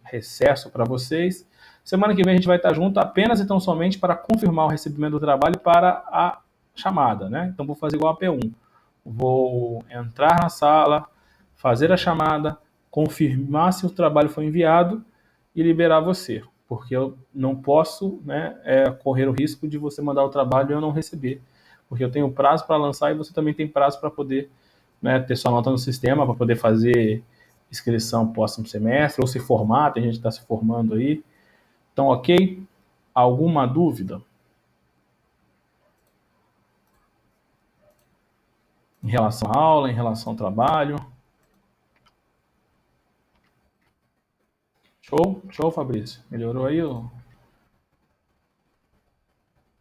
recesso para vocês. Semana que vem a gente vai estar junto apenas e tão somente para confirmar o recebimento do trabalho para a chamada, né? Então vou fazer igual a P1. Vou entrar na sala, fazer a chamada, confirmar se o trabalho foi enviado e liberar você, porque eu não posso, né, correr o risco de você mandar o trabalho e eu não receber, porque eu tenho prazo para lançar e você também tem prazo para poder, né, ter sua nota no sistema, para poder fazer inscrição próximo semestre, ou se formar, tem gente que está se formando aí. Então, ok? Alguma dúvida? Em relação à aula, em relação ao trabalho? Show? Show, Fabrício? Melhorou aí?